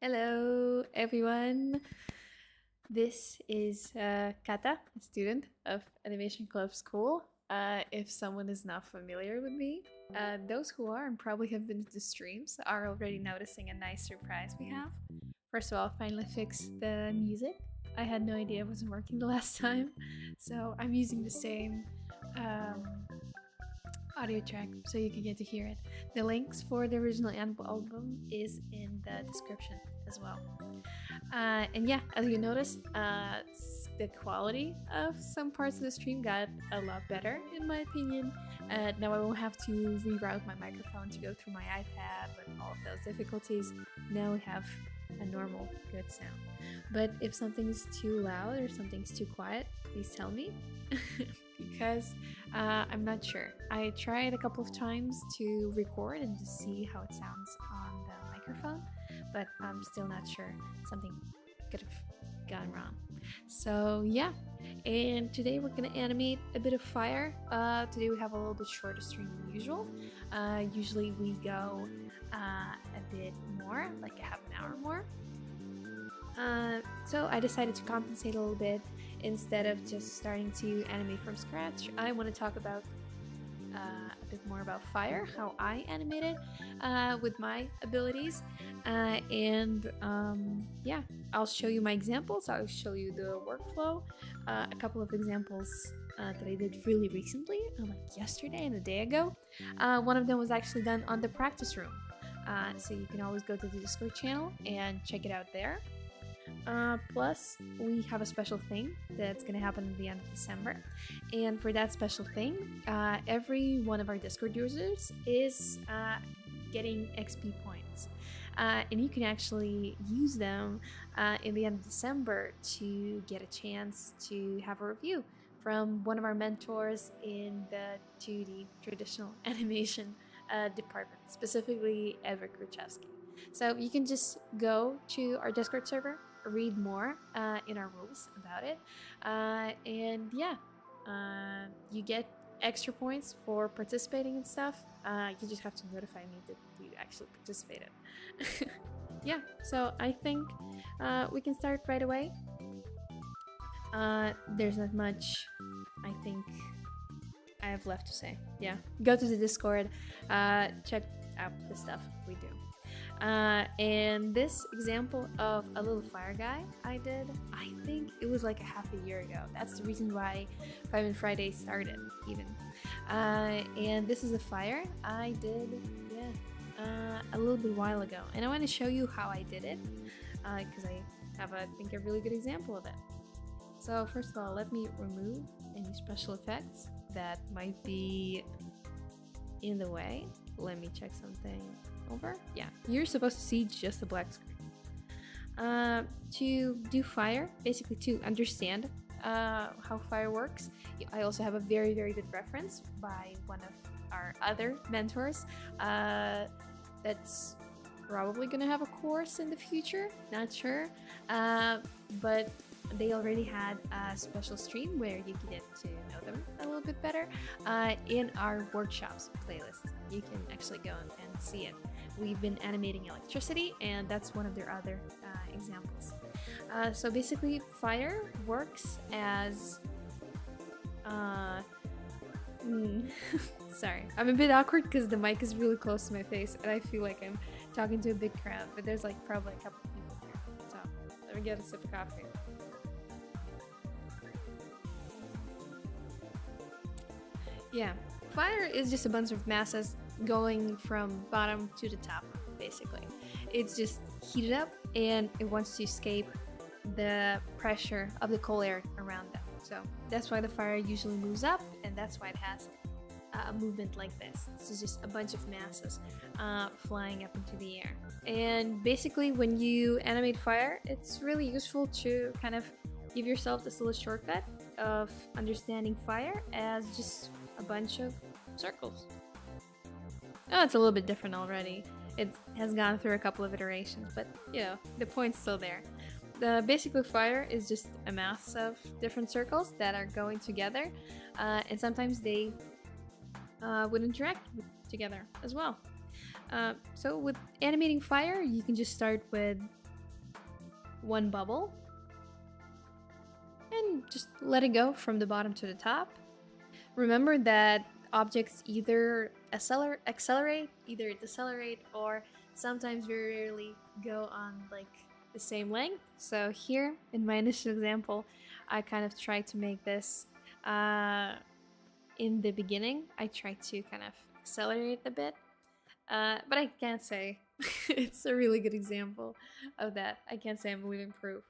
Hello, everyone. This is Kata, a student of Animation Club.School. If someone is not familiar with me, those who are and probably have been to the streams are already noticing a nice surprise we have. First of all, finally fixed the music. I had no idea it wasn't working the last time, so I'm using the same um, audio track so you can get to hear it. The links for the original album is in the description as well. And yeah, as you notice, the quality of some parts of the stream got a lot better, in my opinion. Now I won't have to reroute my microphone to go through my iPad with all of those difficulties. Now we have a normal, good sound. But if something is too loud or something's too quiet, please tell me. Because I'm not sure. I tried a couple of times to record and to see how it sounds on the microphone, but I'm still not sure. Something could have gone wrong. So yeah, and today we're gonna animate a bit of fire. Today we have a little bit shorter stream than usual. Usually we go a bit more, like a half an hour more. So I decided to compensate a little bit. Instead of just starting to animate from scratch, I want to talk about a bit more about fire, how I animate it with my abilities, and yeah, I'll show you my examples. I'll show you the workflow, a couple of examples that I did really recently, like yesterday and a day ago. One of them was actually done on the practice room, so you can always go to the Discord channel and check it out there. Plus, we have a special thing that's going to happen at the end of December. And for that special thing, every one of our Discord users is getting XP points. And you can actually use them in the end of December to get a chance to have a review from one of our mentors in the 2D traditional animation department, specifically Edward Kruchevsky. So you can just go to our Discord server, read more in our rules about it, and yeah, you get extra points for participating and stuff. You just have to notify me that you actually participated. Yeah, so I think we can start right away. There's not much I think I have left to say. Yeah, go to the Discord, check out the stuff we do. And this example of a little fire guy I did, I think it was like a half a year ago. That's the reason why Five and Friday started, even. And this is a fire I did, a little bit while ago. And I want to show you how I did it, because I have, I think, a really good example of it. So first of all, let me remove any special effects that might be in the way. Let me check something over. Yeah, you're supposed to see just the black screen. To do fire, basically to understand how fire works, I also have a very, very good reference by one of our other mentors that's probably gonna have a course in the future, not sure, but they already had a special stream where you get to know them a little bit better in our workshops playlist. You can actually go and see it. We've been animating electricity, and that's one of their other examples. So basically, fire works as sorry, I'm a bit awkward because the mic is really close to my face and I feel like I'm talking to a big crowd, but there's like probably a couple of people here. So let me get a sip of coffee. Yeah, fire is just a bunch of masses going from bottom to the top, basically. It's just heated up and it wants to escape the pressure of the cold air around them. So that's why the fire usually moves up, and that's why it has a movement like this. This is just a bunch of masses flying up into the air. And basically, when you animate fire, it's really useful to kind of give yourself this little shortcut of understanding fire as just a bunch of circles. Oh, it's a little bit different already. It has gone through a couple of iterations, but you know, the point's still there. The basically fire is just a mass of different circles that are going together, and sometimes they would interact together as well. So with animating fire, you can just start with one bubble and just let it go from the bottom to the top. Remember that objects either accelerate, either decelerate, or sometimes very rarely go on like the same length. So here in my initial example, I kind of tried to make this in the beginning. I tried to kind of accelerate a bit, but I can't say it's a really good example of that. I can't say I'm living proof.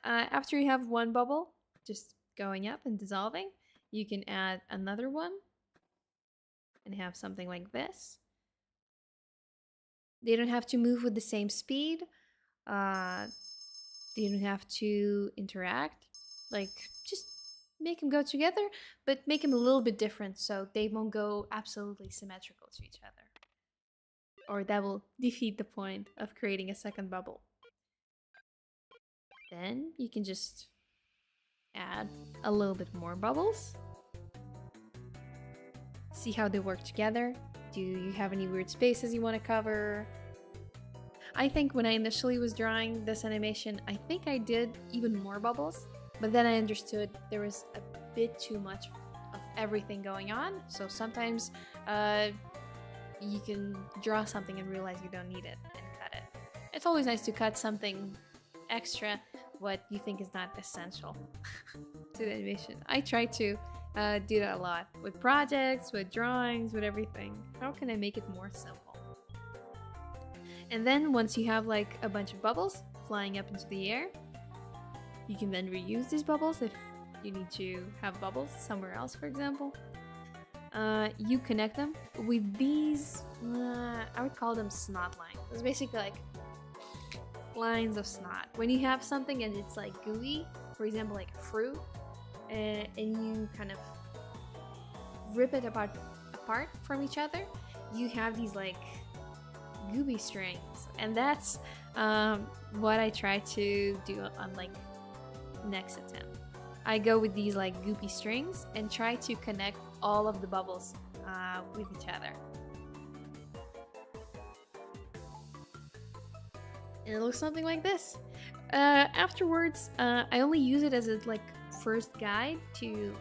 After you have one bubble just going up and dissolving, you can add another one and have something like this. They don't have to move with the same speed. They don't have to interact. Like, just make them go together, but make them a little bit different so they won't go absolutely symmetrical to each other. Or that will defeat the point of creating a second bubble. Then you can just add a little bit more bubbles. See how they work together. Do you have any weird spaces you want to cover? I think when I initially was drawing this animation, I think I did even more bubbles, but then I understood there was a bit too much of everything going on. So sometimes you can draw something and realize you don't need it and cut it. It's always nice to cut something extra what you think is not essential to the animation. I try to do that a lot with projects, with drawings, with everything. How can I make it more simple? And then once you have like a bunch of bubbles flying up into the air, you can then reuse these bubbles if you need to have bubbles somewhere else, for example. You connect them with these, I would call them snot lines. It's basically like lines of snot. When you have something and it's like gooey, for example, like a fruit, and you kind of rip it apart from each other, you have these like gooey strings, and that's what I try to do on like next attempt. I go with these like goopy strings and try to connect all of the bubbles with each other. And it looks something like this. Afterwards, I only use it as a like first guide to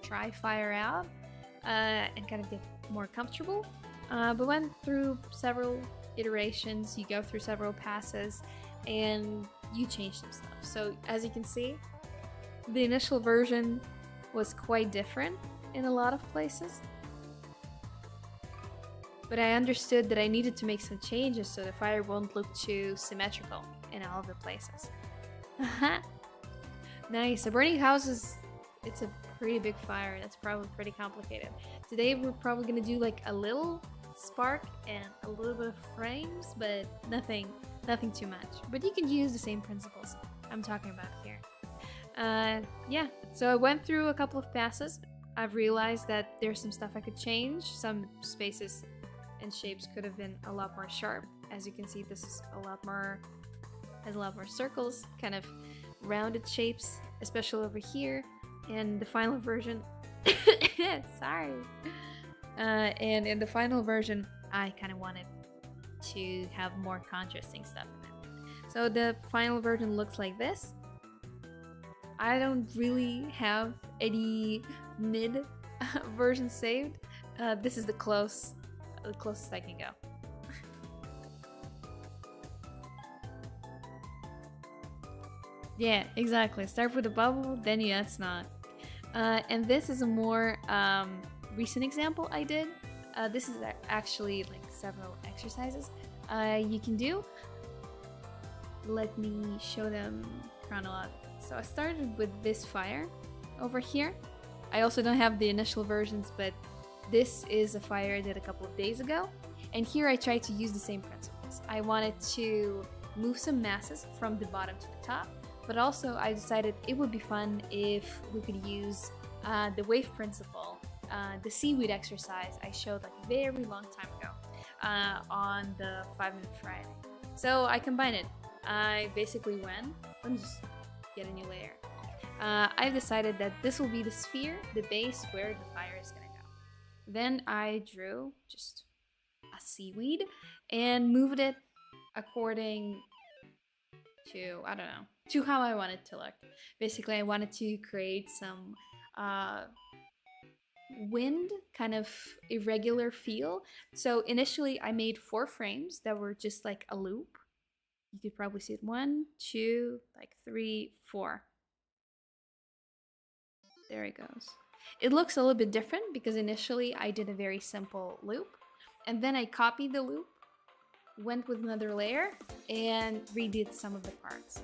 try Fire out and kind of get more comfortable. But went through several iterations, you go through several passes, and you change some stuff. So as you can see, the initial version was quite different in a lot of places. But I understood that I needed to make some changes so the fire won't look too symmetrical in all of the places. Nice. A burning house it's a pretty big fire. That's probably pretty complicated. Today we're probably gonna do like a little spark and a little bit of frames, but nothing too much. But you can use the same principles I'm talking about here. Yeah, so I went through a couple of passes. I've realized that there's some stuff I could change. Some spaces and shapes could have been a lot more sharp. As you can see, this is has a lot more circles, kind of rounded shapes, especially over here. And the final version, sorry. And in the final version, I kind of wanted to have more contrasting stuff in it. So the final version looks like this. I don't really have any mid version saved. This is the closest I can go. Yeah, exactly. Start with a bubble, then you add snot. And this is a more recent example I did. This is actually like several exercises you can do. Let me show them chronologically. So I started with this fire over here. I also don't have the initial versions, but this is a fire I did a couple of days ago. And here I tried to use the same principles. I wanted to move some masses from the bottom to the top, but also I decided it would be fun if we could use the wave principle, the seaweed exercise I showed like a very long time ago on the 5-Minute Friday. So I combined it. I basically went, let me just get a new layer. I've decided that this will be the sphere, the base where the fire is gonna go. Then I drew just a seaweed and moved it according to, I don't know, to how I want it to look. Basically, I wanted to create some uh, wind, kind of irregular feel. So initially, I made 4 frames that were just like a loop. You could probably see it 1, 2, like 3, 4. There it goes. It looks a little bit different because initially I did a very simple loop, and then I copied the loop, went with another layer, and redid some of the parts.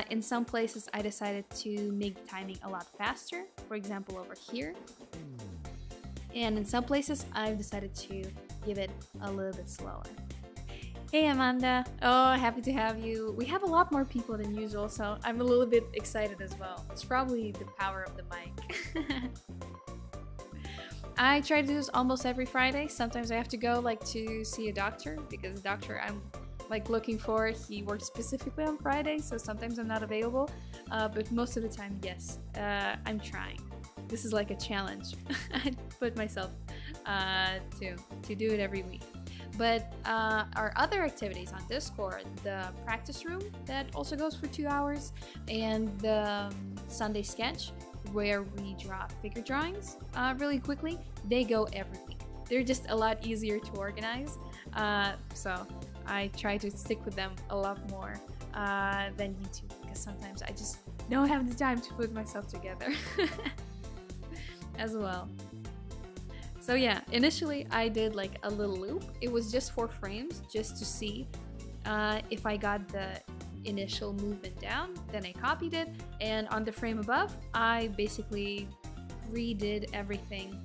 In some places, I decided to make the timing a lot faster, for example, over here. And in some places, I've decided to give it a little bit slower. Hey Amanda, oh, happy to have you. We have a lot more people than usual, so I'm a little bit excited as well. It's probably the power of the mic. I try to do this almost every Friday. Sometimes I have to go like to see a doctor because the doctor I'm like looking for, he works specifically on Friday, so sometimes I'm not available. But most of the time, yes, I'm trying. This is like a challenge. I put myself to do it every week. But our other activities on Discord, the practice room that also goes for 2 hours, and the Sunday sketch where we draw figure drawings really quickly, they go every week. They're just a lot easier to organize, so I try to stick with them a lot more than YouTube because sometimes I just don't have the time to put myself together as well. So yeah, initially I did like a little loop. It was just 4 frames just to see if I got the initial movement down. Then I copied it, and on the frame above, I basically redid everything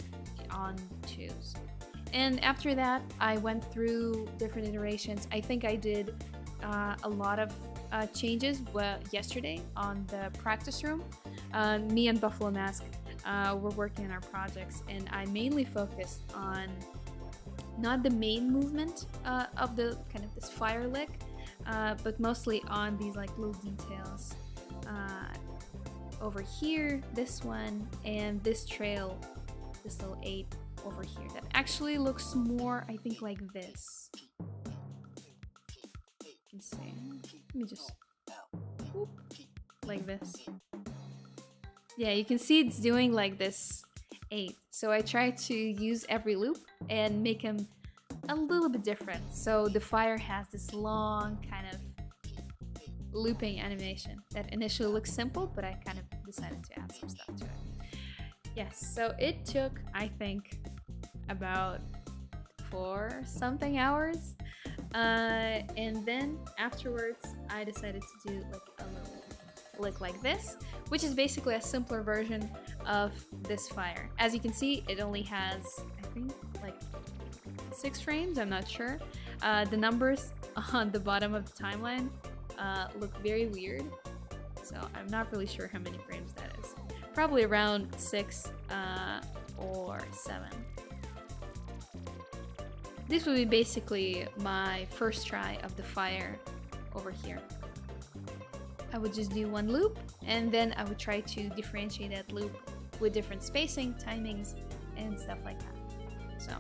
on 2s. And after that, I went through different iterations. I think I did a lot of changes yesterday on the practice room. Me and Buffalo Mask were working on our projects, and I mainly focused on not the main movement of the kind of this fire lick, but mostly on these like little details over here, this one, and this trail, this little 8 over here that actually looks more, I think, like this. Let's see. Let me just whoop, like this. Yeah, you can see it's doing like this 8. So I try to use every loop and make them a little bit different. So the fire has this long kind of looping animation that initially looks simple, but I kind of decided to add some stuff to it. Yes, so it took, I think, about 4 something hours. And then afterwards, I decided to do like a little lick like this, which is basically a simpler version of this fire. As you can see, it only has, I think, like 6 frames, I'm not sure. The numbers on the bottom of the timeline look very weird, so I'm not really sure how many frames that is. Probably around 6 or 7. This would be basically my first try of the fire over here. I would just do one loop, and then I would try to differentiate that loop with different spacing, timings, and stuff like that. So,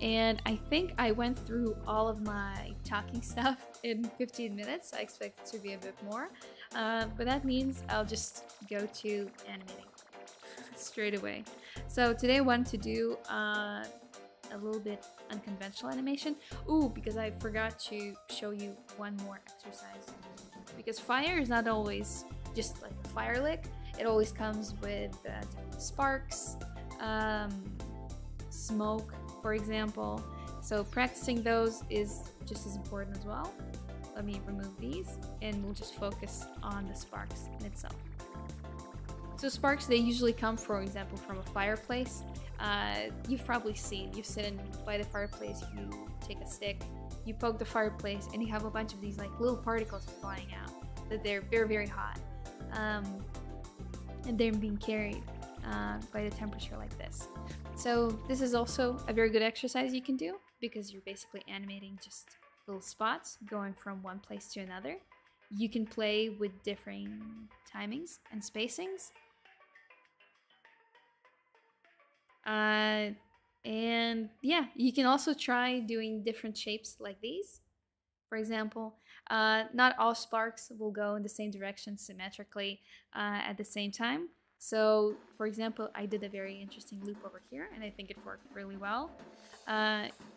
and I think I went through all of my talking stuff in 15 minutes. I expect it to be a bit more, but that means I'll just go to animating straight away. So today I want to do a little bit unconventional animation. Ooh, because I forgot to show you one more exercise. Because fire is not always just like a fire lick. It always comes with sparks, smoke, for example. So practicing those is just as important as well. Let me remove these, and we'll just focus on the sparks in itself. So sparks, they usually come, for example, from a fireplace. You've probably seen, you sit in by the fireplace, you take a stick, you poke the fireplace, and you have a bunch of these like little particles flying out. That they're very, very hot, and they're being carried by the temperature like this. So this is also a very good exercise you can do because you're basically animating just little spots going from one place to another. You can play with different timings and spacings. And yeah, you can also try doing different shapes like these. For example, not all sparks will go in the same direction symmetrically at the same time. So, for example, I did a very interesting loop over here, and I think it worked really well.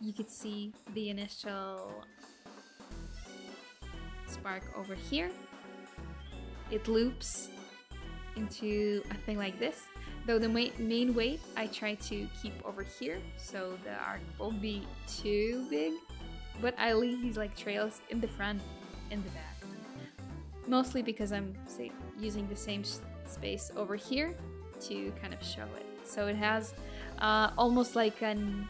You could see the initial spark over here. It loops into a thing like this. Though the main weight I try to keep over here, so the arc won't be too big. But I leave these like trails in the front and the back. Mostly because I'm, say, using the same space over here to kind of show it. So it has almost like an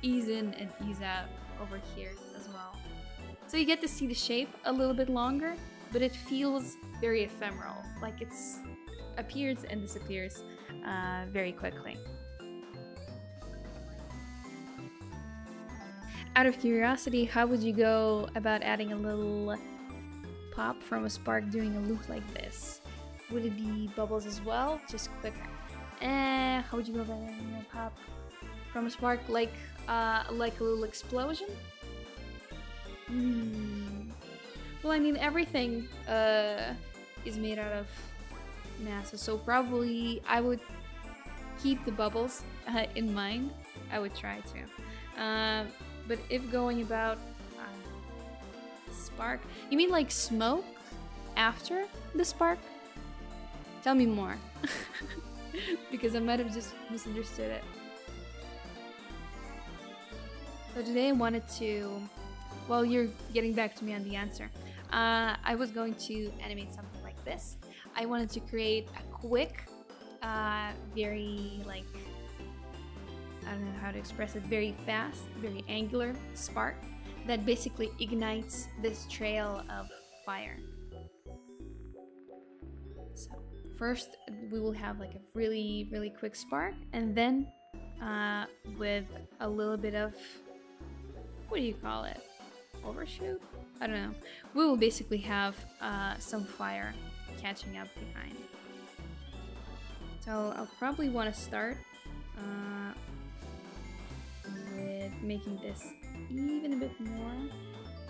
ease in and ease out over here as well. So you get to see the shape a little bit longer, but it feels very ephemeral, like it's appears and disappears very quickly. Out of curiosity, how would you go about adding a little pop from a spark doing a loop like this? Would it be bubbles as well? Just quicker. How would you go about adding a pop from a spark like a little explosion? Well, I mean, everything is made out of mass, so probably I would keep the bubbles in mind. I would try to. But if going about spark, you mean like smoke after the spark? Tell me more. Because I might have just misunderstood it. So today I wanted to, well, you're getting back to me on the answer. I was going to animate something like this. I wanted to create a quick, very like, I don't know how to express it, very fast, very angular spark that basically ignites this trail of fire. So first we will have like a really, really quick spark, and then with a little bit of, what do you call it? Overshoot? I don't know. We will basically have some fire catching up behind. So I'll probably want to start with making this even a bit more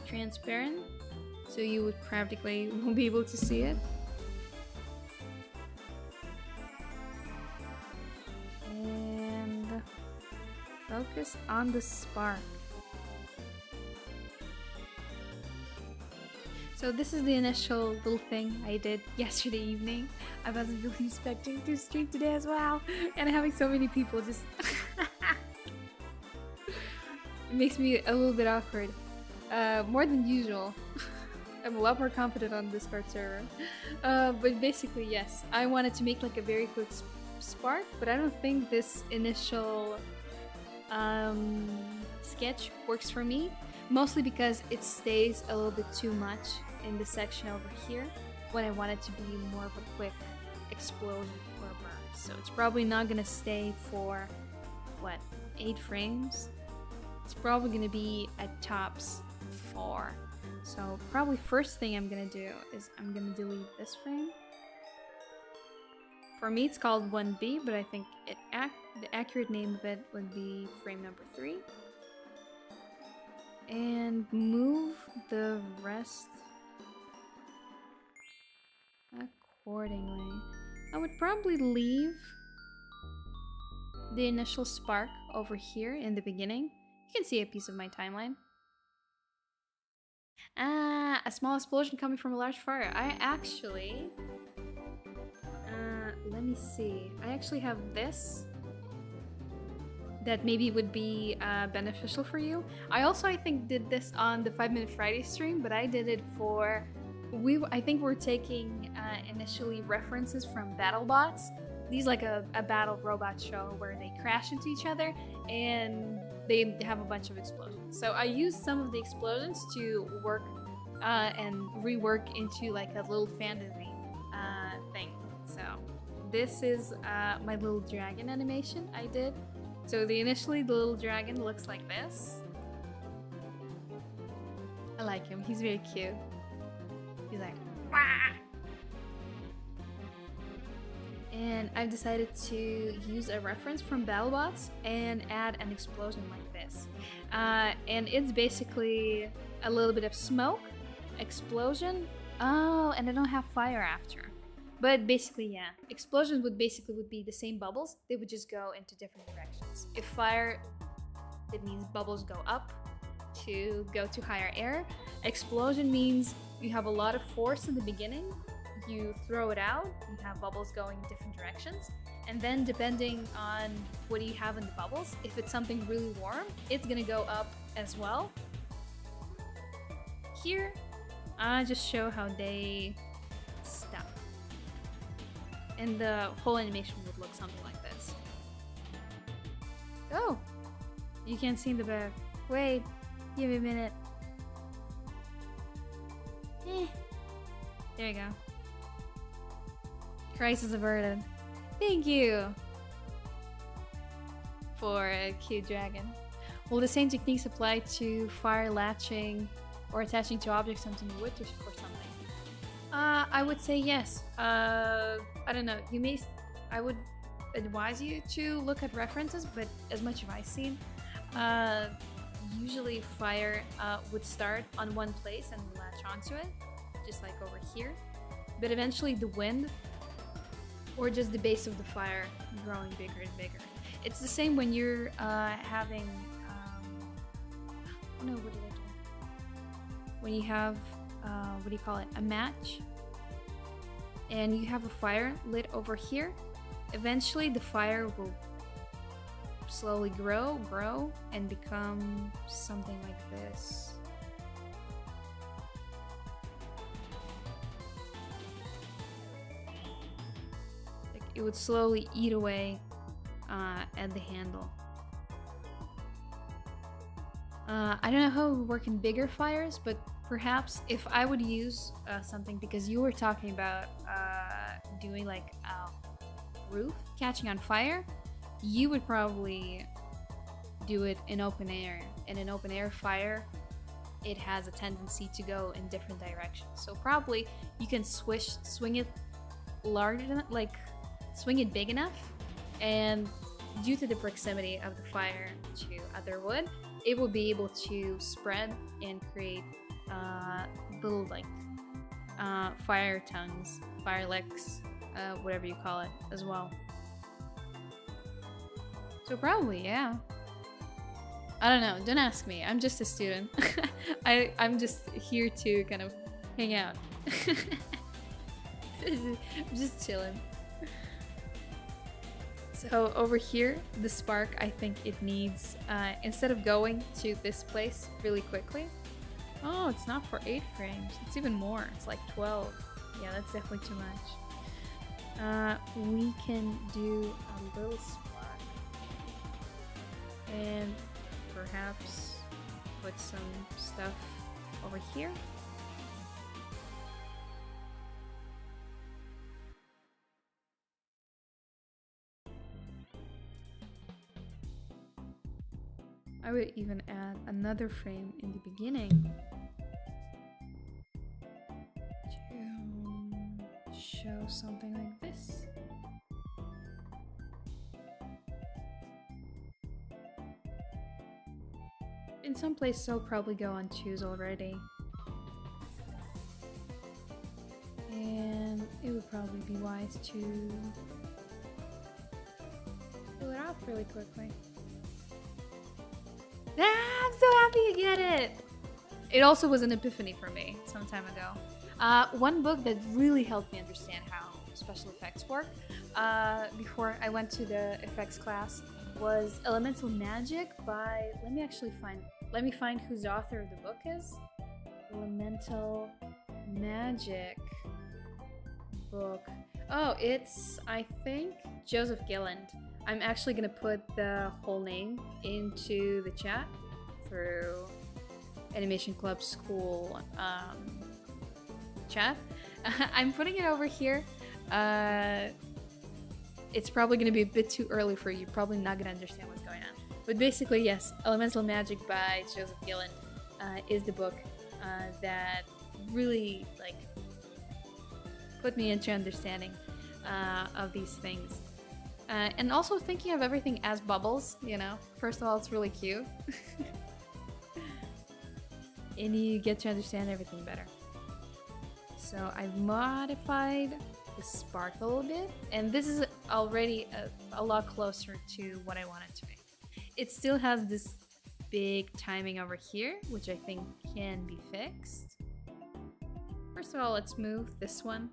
transparent, so you would practically won't be able to see it. And focus on the spark. So this is the initial little thing I did yesterday evening. I wasn't really expecting to stream today as well, and having so many people just it makes me a little bit awkward, more than usual. I'm a lot more confident on Discord server, but basically yes, I wanted to make like a very quick spark, but I don't think this initial sketch works for me, mostly because it stays a little bit too much in the section over here when I want it to be more of a quick explosion or a burn. So it's probably not gonna stay for, what, 8 frames? It's probably gonna be at tops 4. So probably first thing I'm gonna do is I'm gonna delete this frame. For me it's called 1B, but I think the accurate name of it would be frame number 3. And move the rest accordingly. I would probably leave the initial spark over here in the beginning. You can see a piece of my timeline. A small explosion coming from a large fire. I actually... let me see. I actually have this that maybe would be beneficial for you. I also, I think, did this on the 5 Minute Friday stream, but I did it for... I think we're taking initially references from BattleBots. These like a battle robot show where they crash into each other and they have a bunch of explosions. So I used some of the explosions to work and rework into like a little fantasy thing. So this is my little dragon animation I did. So initially the little dragon looks like this. I like him, he's very cute. He's like, wah! And I've decided to use a reference from BattleBots and add an explosion like this. And it's basically a little bit of smoke, explosion. Oh, and I don't have fire after. But basically, yeah, explosions would be the same bubbles. They would just go into different directions. If fire, it means bubbles go up to go to higher air. Explosion means you have a lot of force in the beginning. You throw it out, you have bubbles going in different directions. And then depending on what you have in the bubbles, if it's something really warm, it's gonna go up as well. Here, I just show how they stop. And the whole animation would look something like this. Oh! You can't see the back. Wait, give me a minute. There you go. Crisis averted. Thank you for a cute dragon. Will the same techniques apply to fire latching or attaching to objects something wood or for something? I would say yes. I don't know. I would advise you to look at references, but as much as I've seen, usually fire would start on one place and latch onto it, just like over here. But eventually the wind or just the base of the fire growing bigger and bigger. It's the same when you're having, oh no, what did I do? When you have, what do you call it, a match, and you have a fire lit over here, eventually the fire will slowly grow, and become something like this. Like it would slowly eat away at the handle. I don't know how it would work in bigger fires, but perhaps if I would use something, because you were talking about doing like a roof catching on fire, you would probably do it in open air. In an open air fire, it has a tendency to go in different directions. So probably you can swing it large enough, like swing it big enough, and due to the proximity of the fire to other wood, it will be able to spread and create little like fire tongues, fire licks, whatever you call it as well. So probably, yeah. I don't know, don't ask me, I'm just a student. I'm just here to kind of hang out. I'm just chilling. So over here, the spark, I think it needs, instead of going to this place really quickly, oh, it's not for 8 frames, it's even more, it's like 12. Yeah, that's definitely too much. We can do a little spark. And perhaps put some stuff over here. I would even add another frame in the beginning to show something like this. In some places I'll probably go on 2s already. And it would probably be wise to pull it off really quickly. Ah, I'm so happy you get it! It also was an epiphany for me some time ago. One book that really helped me understand how special effects work before I went to the effects class was Elemental Magic by, let me find whose author of the book is. Elemental Magic book. Oh, it's, I think, Joseph Gilland. I'm actually gonna put the whole name into the chat through AnimationClub.School chat. I'm putting it over here. It's probably gonna be a bit too early for you. Probably not gonna understand what's going on. But basically, yes, Elemental Magic by Joseph Gilland is the book that really like put me into understanding of these things. And also thinking of everything as bubbles, you know. First of all, it's really cute. and you get to understand everything better. So I've modified the spark a little bit, and this is already a lot closer to what I want it to be. It still has this big timing over here, which I think can be fixed. First of all, let's move this one.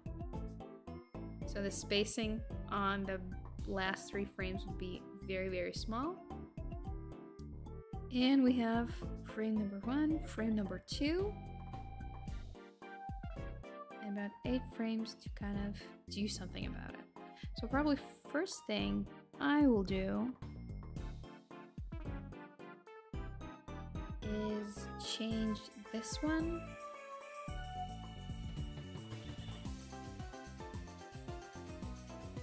So the spacing on the last 3 frames would be very, very small. And we have frame number 1, frame number 2. And about 8 frames to kind of do something about it. So probably first thing I will do is change this one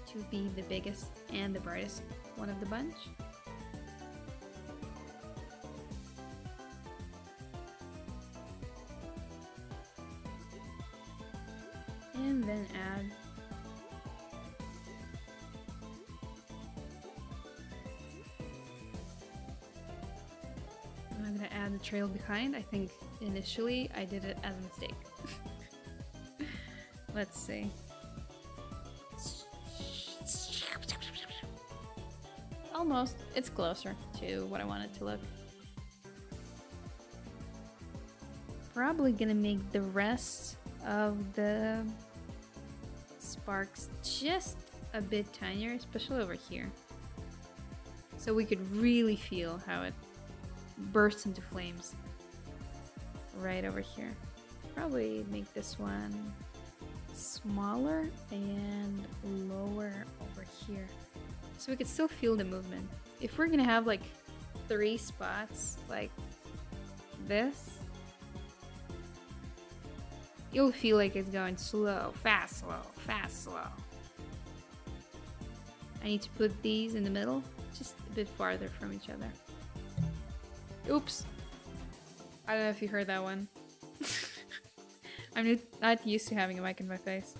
to be the biggest and the brightest one of the bunch. And then add I'm gonna add the trail behind. I think initially I did it as a mistake. Let's see. Almost. It's closer to what I want it to look. Probably gonna make the rest of the sparks just a bit tinier, especially over here. So we could really feel how it bursts into flames right over here. Probably make this one smaller and lower over here, so we could still feel the movement. If we're gonna have like 3 spots like this, you'll feel like it's going slow, fast, slow, fast, slow. I need to put these in the middle, just a bit farther from each other. Oops. I don't know if you heard that one. I'm not used to having a mic in my face.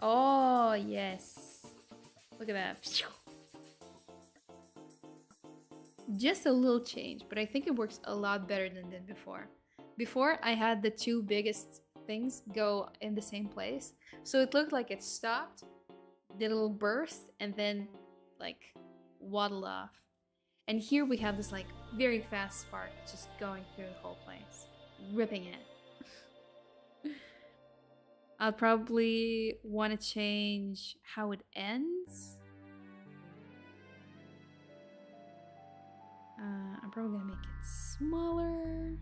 Oh, yes. Look at that. Just a little change, but I think it works a lot better than it did before. Before, I had the 2 biggest things go in the same place, so it looked like it stopped, did a little burst, and then like waddled off. And here we have this like very fast spark just going through the whole place, ripping it. I'll probably want to change how it ends. I'm probably gonna make it smaller.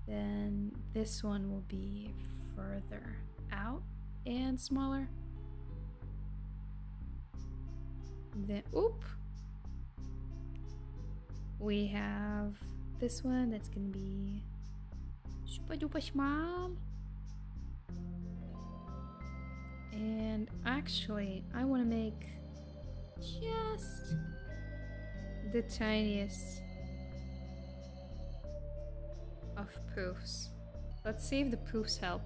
Then this one will be further out and smaller. Then, oop! We have this one that's gonna be super duper small. And actually, I want to make just the tiniest of poofs. Let's see if the poofs help.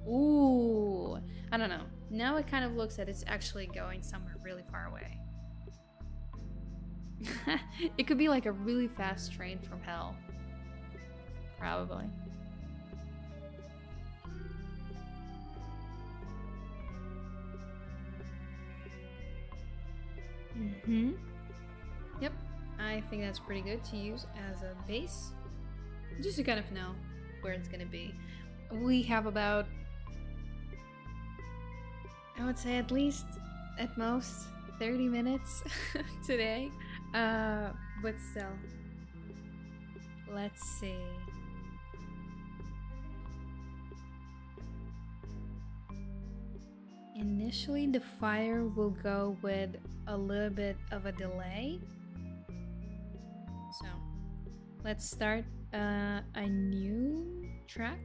Ooh, I don't know. Now it kind of looks that it's actually going somewhere really far away. It could be like a really fast train from hell. Probably. Yep, I think that's pretty good to use as a base, just to kind of know where it's gonna be. We have about, I would say at least, at most, 30 minutes today, but still, let's see. Initially, the fire will go with a little bit of a delay. So, let's start a new track.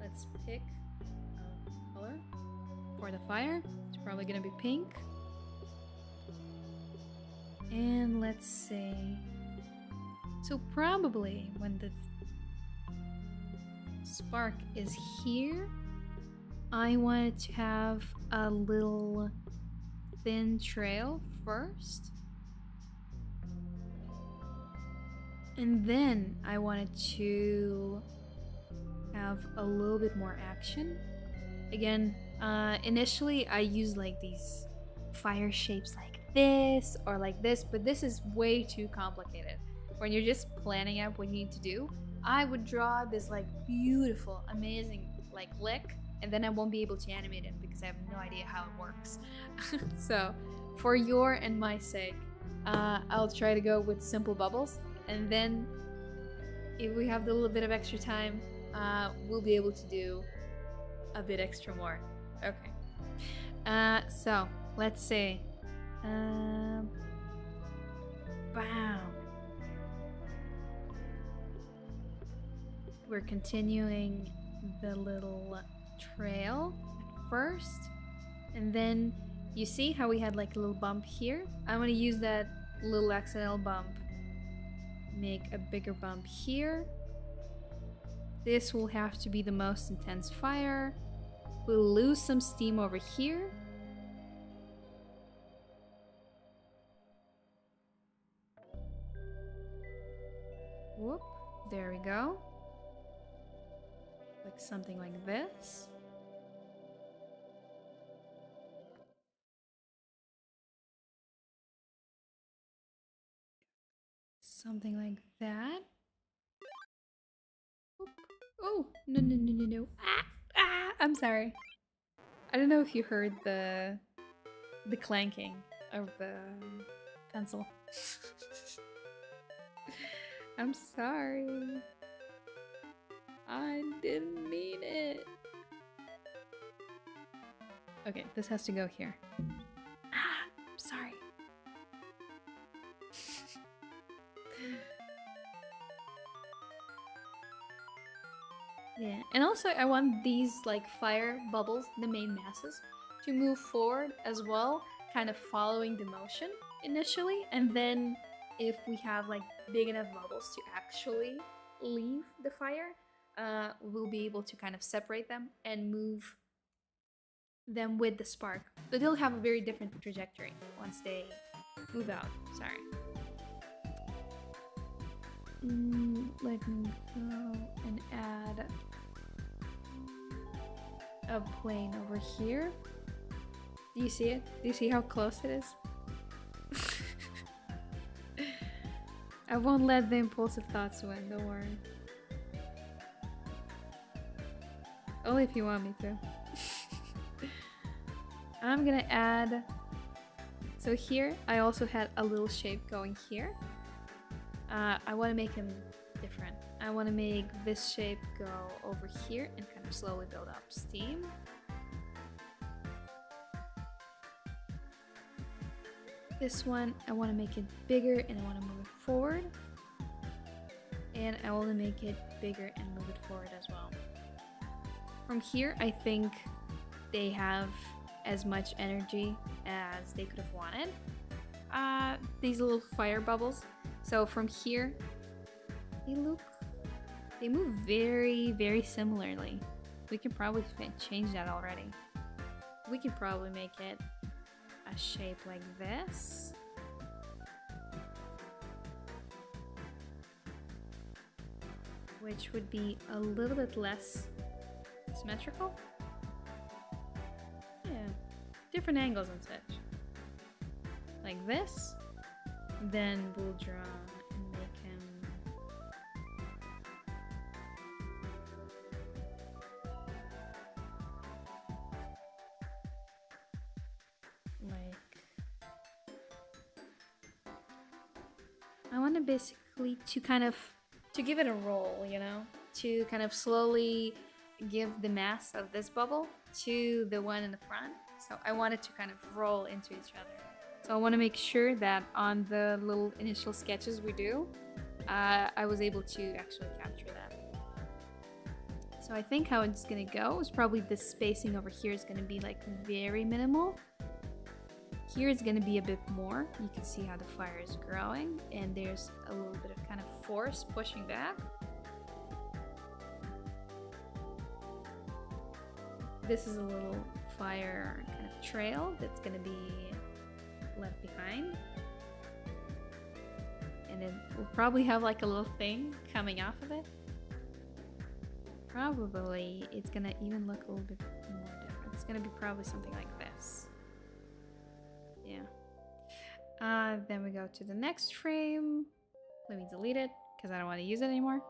Let's pick a color for the fire. It's probably gonna be pink. And let's see. So probably when the spark is here, I wanted to have a little thin trail first. And then I wanted to have a little bit more action. Again, initially I used like these fire shapes like this or like this, but this is way too complicated. When you're just planning out what you need to do, I would draw this like beautiful, amazing like lick, and then I won't be able to animate it because I have no idea how it works. So for your and my sake, I'll try to go with simple bubbles, and then if we have a little bit of extra time, we'll be able to do a bit extra more. Okay. So let's see. Wow. We're continuing the little trail at first, and then you see how we had like a little bump here? I'm gonna use that little accidental bump, make a bigger bump here. This will have to be the most intense fire. We'll lose some steam over here. Whoop, there we go. Like something like this. Something like that. Whoop. Oh, no, no, no, no, no. I'm sorry. I don't know if you heard the clanking of the pencil. I'm sorry. I didn't mean it. Okay, this has to go here. I'm sorry. Yeah, and also I want these like fire bubbles, the main masses, to move forward as well, kind of following the motion initially, and then if we have like big enough bubbles to actually leave the fire, we'll be able to kind of separate them and move them with the spark. But they'll have a very different trajectory once they move out. Sorry. Let me go and add a plane over here. Do you see it? Do you see how close it is? I won't let the impulsive thoughts win, don't worry. Only if you want me to. I'm gonna add... So here, I also had a little shape going here. I want to make him different. I want to make this shape go over here and kind of slowly build up steam. This one, I want to make it bigger and I want to move it forward. And I want to make it bigger and move it forward as well. From here, I think they have as much energy as they could have wanted. These little fire bubbles. So from here, they move very, very similarly. We can probably change that already. We can probably make it a shape like this. Which would be a little bit less symmetrical. Yeah, different angles and such. Like this. Then we'll draw and make him like... I want to basically to give it a roll, you know? To kind of slowly give the mass of this bubble to the one in the front. So I want it to kind of roll into each other. So I want to make sure that on the little initial sketches we do, I was able to actually capture that. So I think how it's going to go is probably the spacing over here is going to be like very minimal. Here it's going to be a bit more. You can see how the fire is growing and there's a little bit of kind of force pushing back. this is a little fire kind of trail that's gonna be left behind. And then we'll probably have like a little thing coming off of it. Probably it's gonna even look a little bit more different. It's gonna be probably something like this. Yeah. Then we go to the next frame. Let me delete it because I don't want to use it anymore.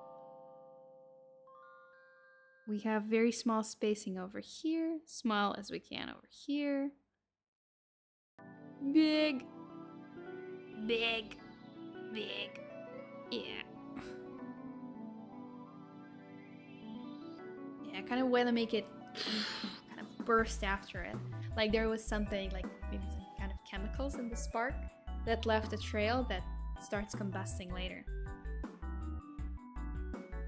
We have very small spacing over here. Small as we can over here. Big. Big. Big. Yeah. Yeah, I kind of want to make it kind of burst after it. Like there was something, like maybe some kind of chemicals in the spark that left a trail that starts combusting later.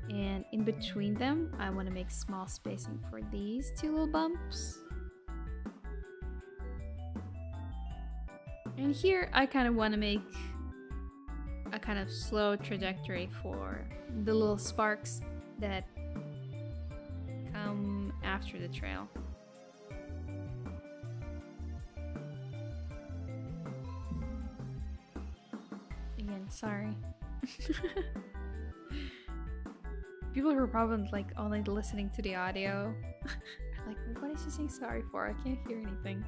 And in between them, I want to make small spacing for these two little bumps. And here, I kind of want to make a kind of slow trajectory for the little sparks that come after the trail. Again, sorry. People who are probably like only listening to the audio are like, what is she saying sorry for? I can't hear anything.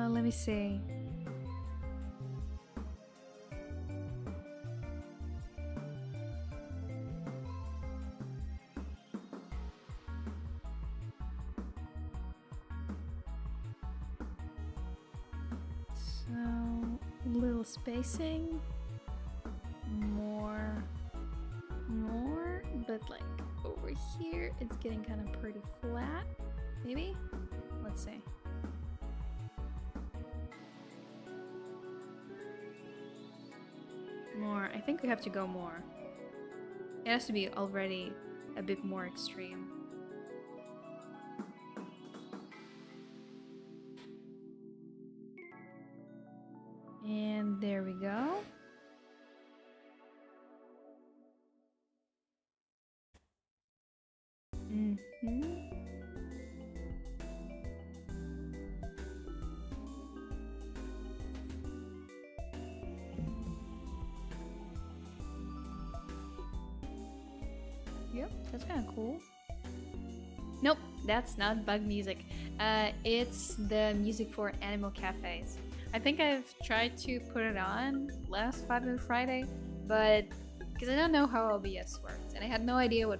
Let me see. So, a little spacing. More, but like over here, it's getting kind of pretty flat. Maybe? Let's see. More. I think we have to go more. It has to be already a bit more extreme. And there we go. Yep, that's kind of cool. Nope, that's not bug music. It's the music for animal cafes. I think I've tried to put it on last 5 Minute Friday, but because I don't know how OBS works, and I had no idea what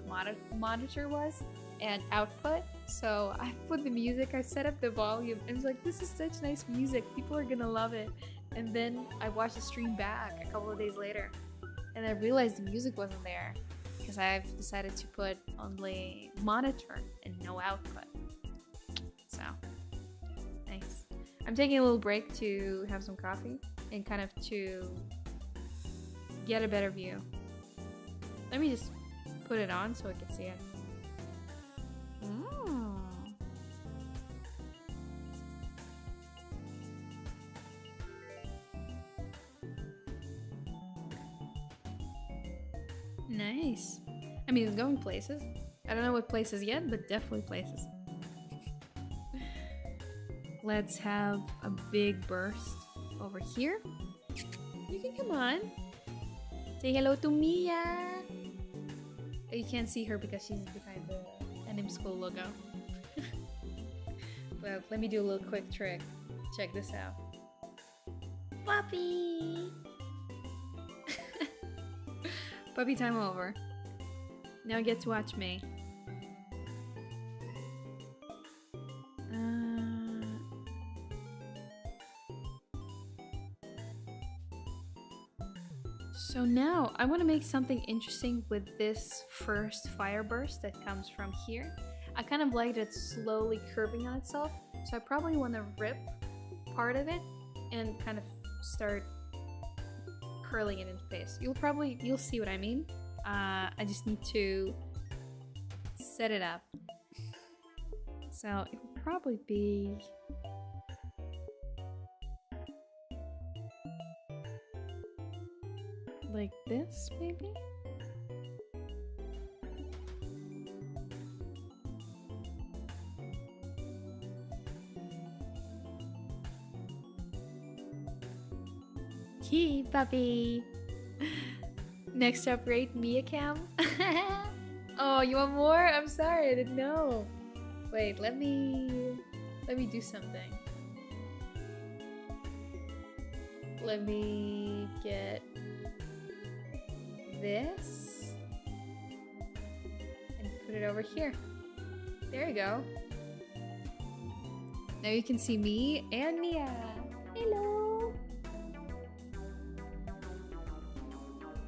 monitor was and output, so I put the music, I set up the volume, and I was like, this is such nice music, people are gonna love it. And then I watched the stream back a couple of days later, and I realized the music wasn't there, because I've decided to put only monitor and no output. So, nice. I'm taking a little break to have some coffee and kind of to get a better view. Let me just put it on so I can see it. Nice. I mean, it's going places. I don't know what places yet, but definitely places. Let's have a big burst over here. You can come on. Say hello to Mia. You can't see her because she's behind the Animation School logo. But let me do a little quick trick. Check this out. Puppy! Puppy time over. Now get to watch me. So now I want to make something interesting with this first fire burst that comes from here. I kind of like it slowly curving on itself, so I probably want to rip part of it and kind of start curling it into place. You'll see what I mean. I just need to set it up. So it will probably be like this, maybe? Key puppy. Next up, rate Mia Cam. Oh, you want more? I'm sorry, I didn't know. Wait, let me do something. Let me get this and put it over here. There you go. Now you can see me and Mia. Hello.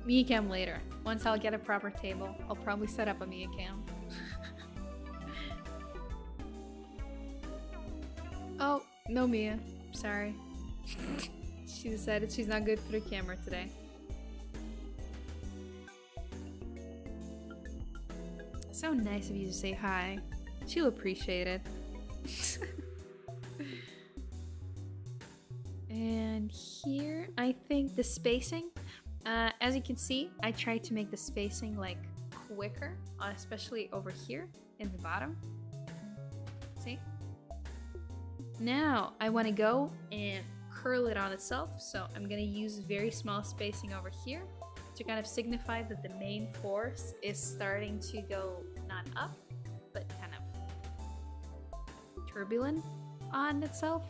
Mia Cam later. Once I'll get a proper table, I'll probably set up a Mia Cam. Oh, no Mia. Sorry. She decided she's not good for the camera today. So nice of you to say hi. She'll appreciate it. And here, I think the spacing, as you can see, I tried to make the spacing like quicker, especially over here in the bottom. See? Now I want to go and curl it on itself, so I'm gonna use very small spacing over here to kind of signify that the main force is starting to go not up, but kind of turbulent on itself.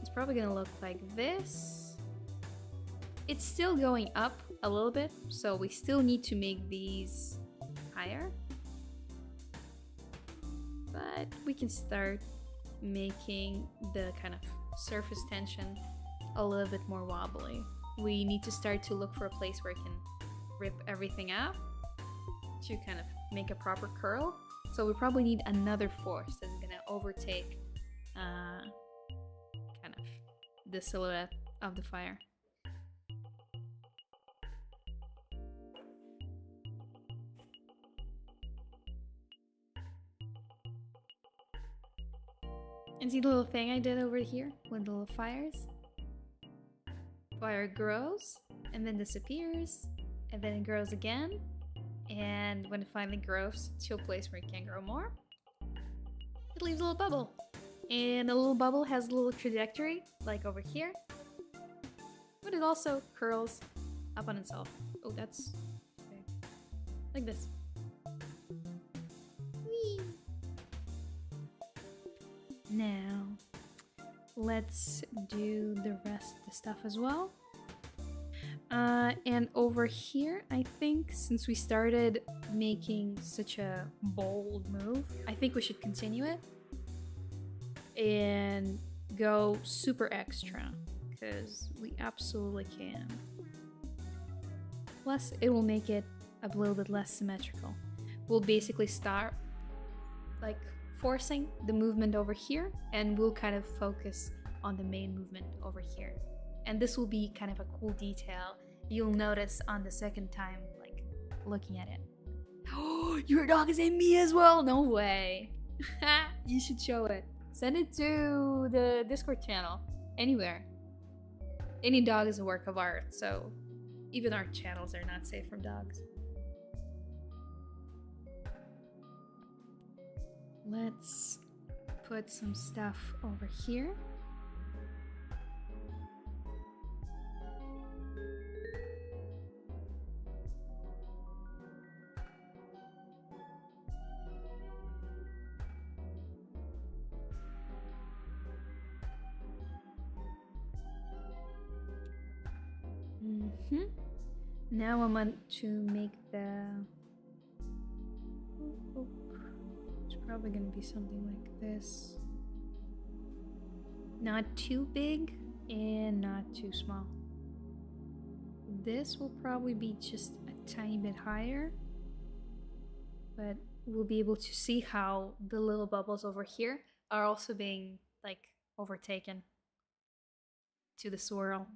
It's probably gonna look like this. It's still going up a little bit, so we still need to make these higher. But we can start making the kind of surface tension a little bit more wobbly. We need to start to look for a place where it can rip everything out to kind of make a proper curl. So we probably need another force that's gonna overtake kind of the silhouette of the fire. And see the little thing I did over here with the little fires? Fire grows and then disappears, and then it grows again, and when it finally grows to a place where it can grow more, it leaves a little bubble. And a little bubble has a little trajectory, like over here, but it also curls up on itself. Oh, that's okay. Like this. Whee! Now, let's do the rest of the stuff as well. And over here, I think since we started making such a bold move, I think we should continue it and go super extra, because we absolutely can. Plus, it will make it a little bit less symmetrical. We'll basically start like forcing the movement over here, and we'll kind of focus on the main movement over here. And this will be kind of a cool detail you'll notice on the second time, like looking at it. Oh, your dog is in me as well? No way. You should show it. Send it to the Discord channel. Anywhere. Any dog is a work of art, so even our channels are not safe from dogs. Let's put some stuff over here. Now I want to make the... It's probably gonna be something like this. Not too big and not too small. This will probably be just a tiny bit higher, but we'll be able to see how the little bubbles over here are also being like overtaken to the swirl.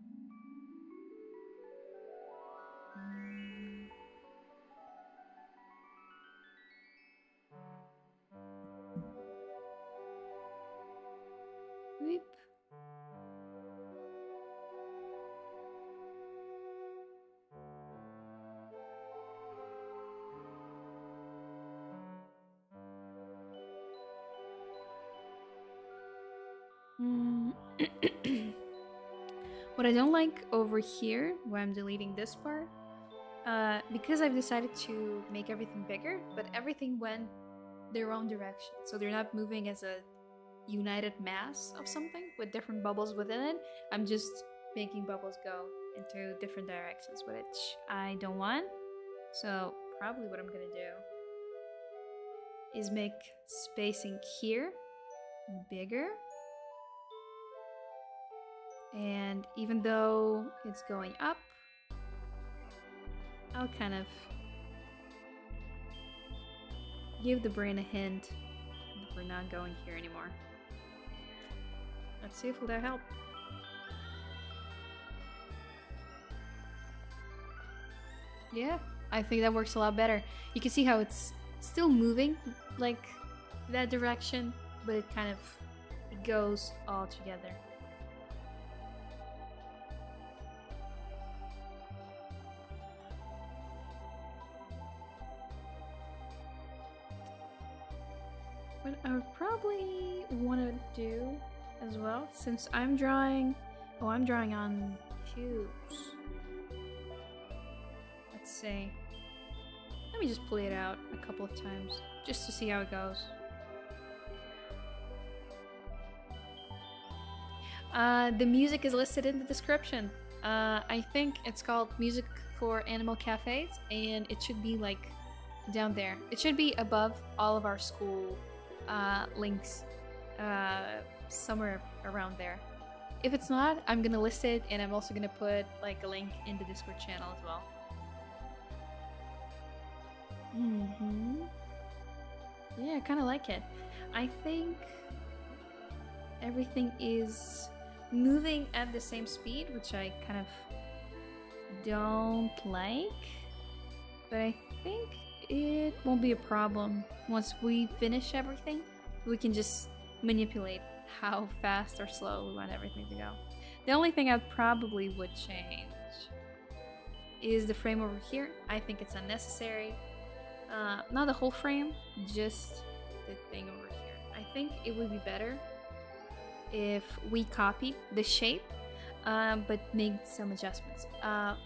Weep. What I don't like over here, where I'm deleting this part, because I've decided to make everything bigger, but everything went their own direction. So they're not moving as a united mass of something with different bubbles within it. I'm just making bubbles go into different directions, which I don't want. So probably what I'm gonna do is make spacing here bigger. And even though it's going up, I'll kind of give the brain a hint that we're not going here anymore. Let's see if that'll help. Yeah, I think that works a lot better. You can see how it's still moving like that direction, but it kind of goes all together. What I would probably want to do as well, since I'm drawing on cubes. Let's see. Let me just play it out a couple of times just to see how it goes. The music is listed in the description. I think it's called Music for Animal Cafes, and it should be like down there. It should be above all of our school links, somewhere around there. If it's not, I'm gonna list it, and I'm also gonna put like a link in the Discord channel as well. Yeah, I kind of like it. I think everything is moving at the same speed, which I kind of don't like, but I think it won't be a problem. Once we finish everything, we can just manipulate how fast or slow we want everything to go. The only thing I probably would change is the frame over here. I think it's unnecessary. Not the whole frame, just the thing over here. I think it would be better if we copy the shape, but make some adjustments.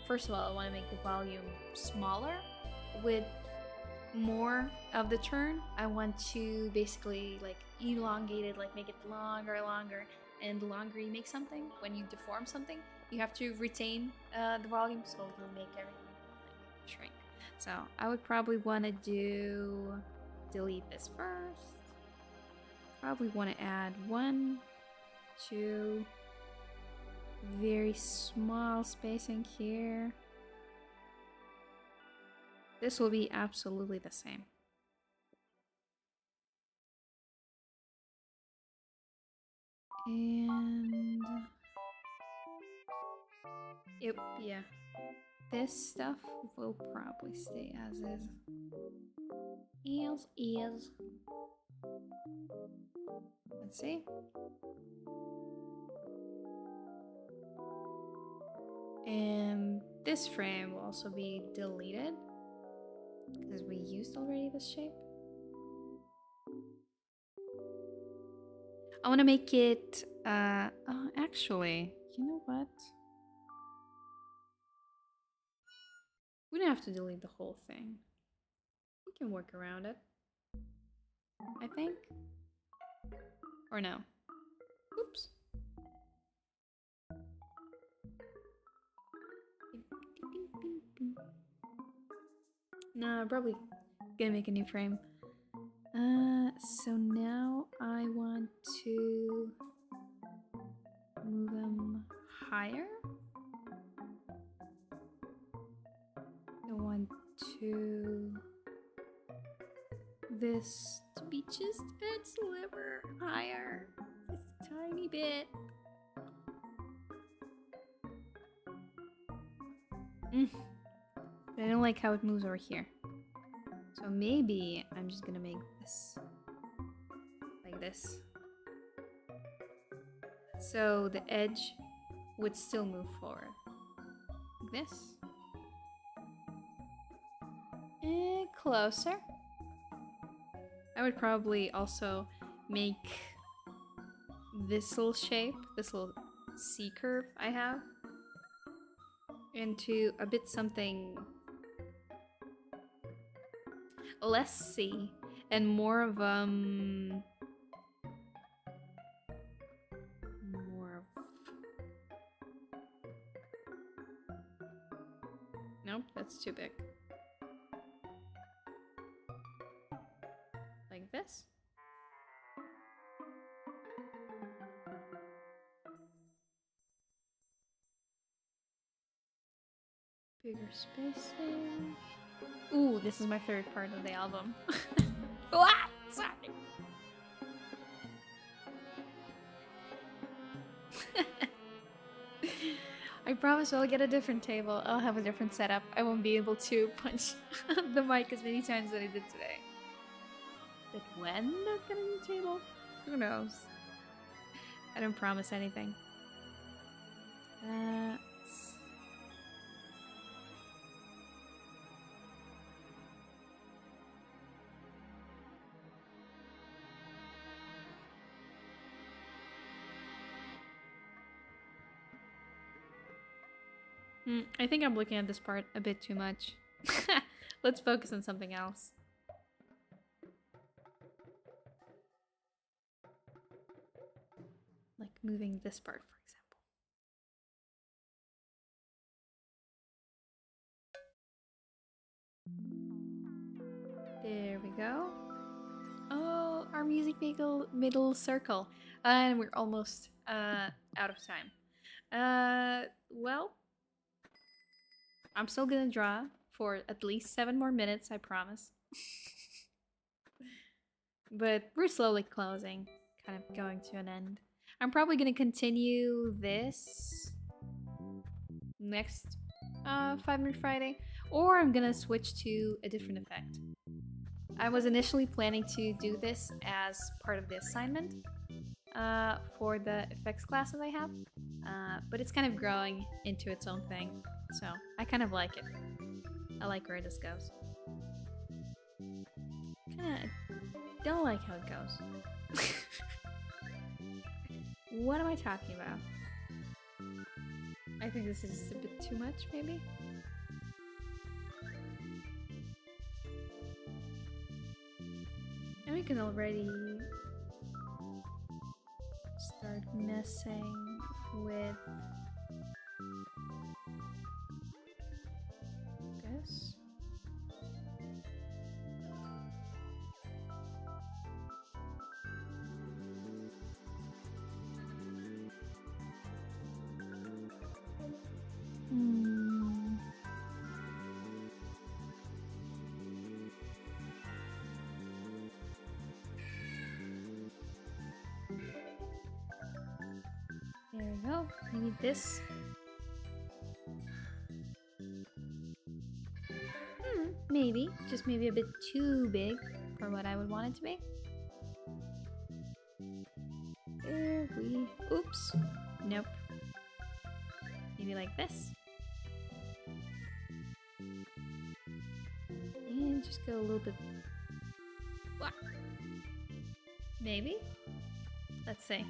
First of all, I want to make the volume smaller with more of the turn. I want to basically like elongate it, like make it longer, and the longer you make something, when you deform something, you have to retain the volume, so you'll make everything like shrink. So I would probably want to delete this first. Probably want to add 1, 2, very small spacing here. This will be absolutely the same. And yeah. This stuff will probably stay as is. Let's see. And this frame will also be deleted because we used already this shape. I want to make it, actually, you know what? We don't have to delete the whole thing. We can work around it, I think. Or no. Oops. No, I'm probably gonna make a new frame. So now I want to move them higher. I want this to be just a sliver higher, just a tiny bit. But I don't like how it moves over here. So maybe I'm just gonna make this like this. So the edge would still move forward. Like this. And closer. I would probably also make this little shape, this little C curve I have, into a bit something less C and more of nope, that's too big. Like this. Bigger spacing. Ooh, this is my favorite part of the album. Ah, sorry. I promise I'll get a different table. I'll have a different setup. I won't be able to punch the mic as many times as I did today. But when I'll get a new table? Who knows? I don't promise anything. I think I'm looking at this part a bit too much. Let's focus on something else. Like moving this part, for example. There we go. Oh, our music middle circle. And we're almost out of time. Well, I'm still gonna draw for at least 7 more minutes, I promise. But we're slowly closing, kind of going to an end. I'm probably gonna continue this next 5-Minute Friday, or I'm gonna switch to a different effect. I was initially planning to do this as part of the assignment for the effects classes I have, but it's kind of growing into its own thing, so I kind of like it. I like where this goes. Kinda don't like how it goes. What am I talking about? I think this is a bit too much, maybe? And we can already start messing with this. There we go. Maybe this. Maybe. Just maybe a bit too big for what I would want it to be. There we... Oops. Nope. Maybe like this. And just go a little bit... What? Maybe? Let's see.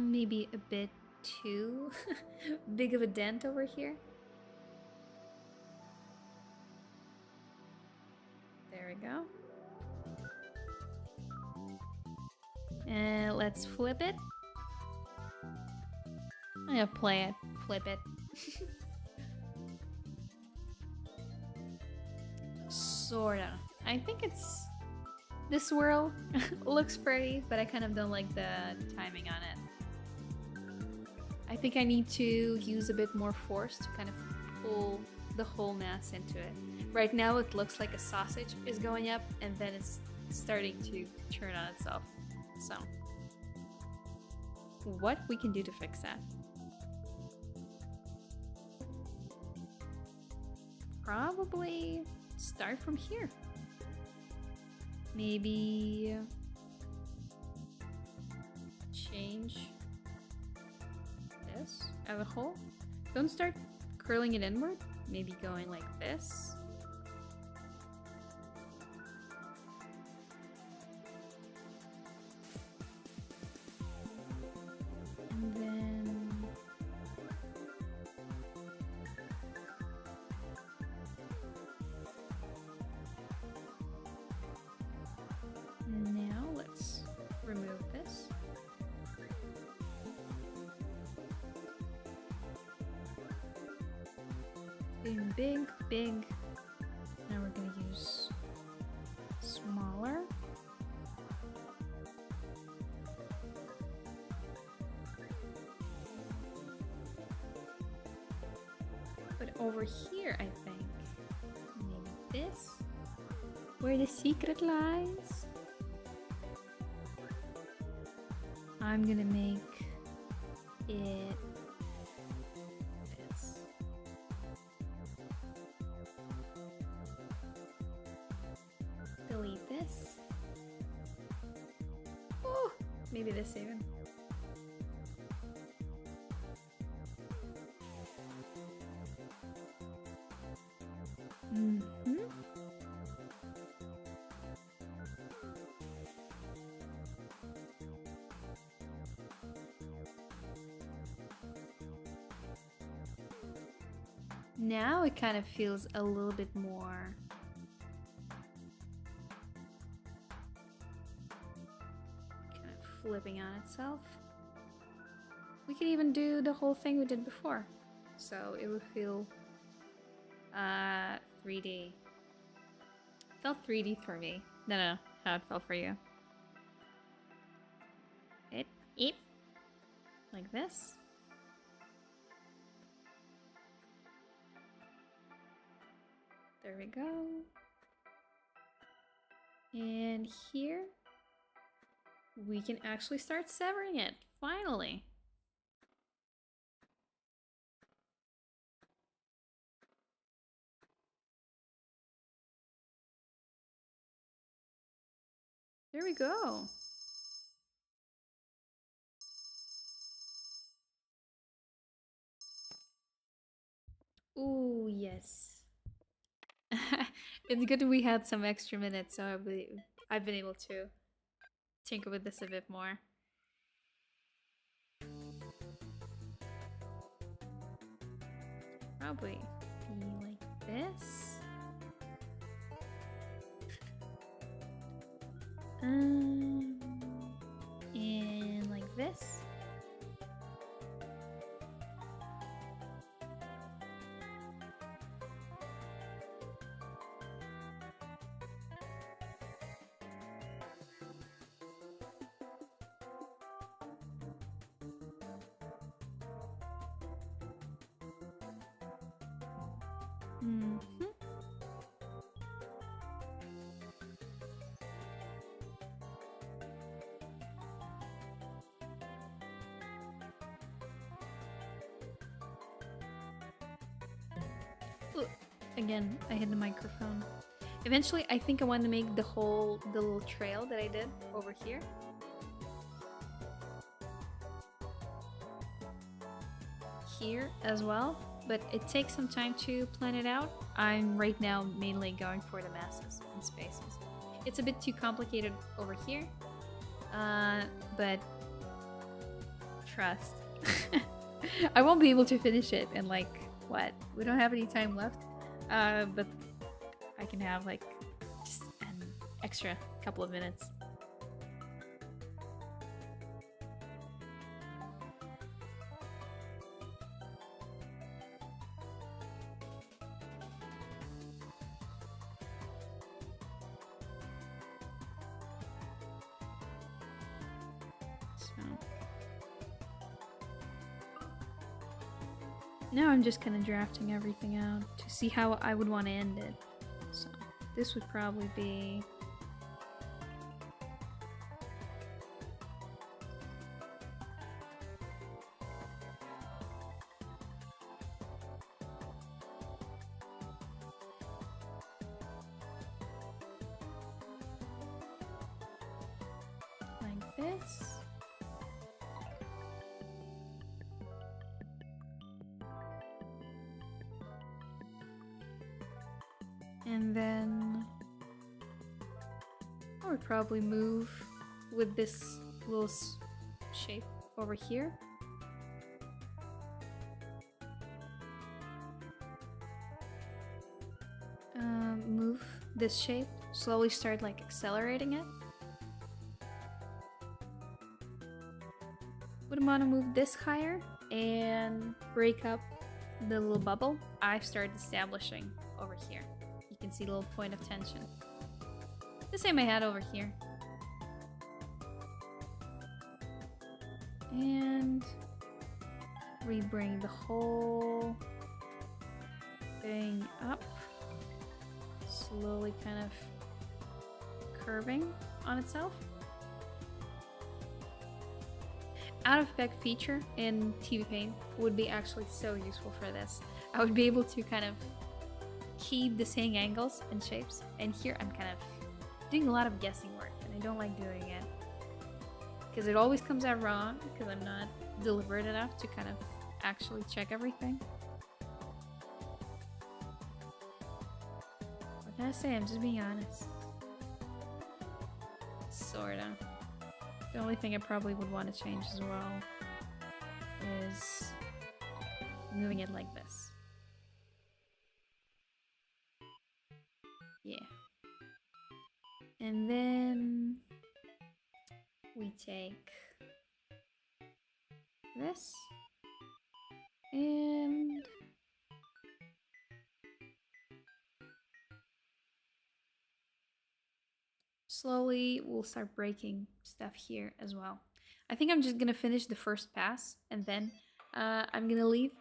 Maybe a bit too big of a dent over here. There we go. And let's flip it. I'm gonna play it, flip it. Sorta. I think it's... This swirl looks pretty, but I kind of don't like the timing on it. I think I need to use a bit more force to kind of pull the whole mass into it. Right now it looks like a sausage is going up and then it's starting to turn on itself. So, what we can do to fix that? Probably start from here. Maybe change this as a whole. Don't start curling it inward. Maybe going like this. And then now let's remove this. Big, big. Now we're gonna use smaller. But over here, I think, maybe this, where the secret lies. I'm gonna make it this. Delete this. Oh, maybe this even. Now it kind of feels a little bit more kind of flipping on itself. We could even do the whole thing we did before, so it would feel 3D. It felt 3D for me. No, how it felt for you. It like this. There we go. And here we can actually start severing it, finally. There we go. Ooh, yes. It's good we had some extra minutes, so I've been able to tinker with this a bit more. Probably be like this. And like this. Ooh, again, I hit the microphone. Eventually, I think I want to make the little trail that I did over here. Here as well, but it takes some time to plan it out. I'm right now mainly going for the masses and spaces. It's a bit too complicated over here, but trust. I won't be able to finish it in like, what? We don't have any time left, but I can have like just an extra couple of minutes. Now I'm just kind of drafting everything out to see how I would want to end it. So this would probably be... like this. And then I would probably move with this little shape over here. Move this shape, slowly start like accelerating it. Wouldn't want to move this higher and break up the little bubble I've started establishing over here. You can see a little point of tension. The same I had over here. And we bring the whole thing up, slowly kind of curving on itself. Out of spec feature in TV Paint would be actually so useful for this. I would be able to kind of keep the same angles and shapes, and here I'm kind of doing a lot of guessing work, and I don't like doing it because it always comes out wrong because I'm not deliberate enough to kind of actually check everything. What can I say? I'm just being honest. Sorta. The only thing I probably would want to change as well is moving it like this. Yeah. And then we take this and slowly we'll start breaking stuff here as well. I think I'm just gonna finish the first pass and then I'm gonna leave.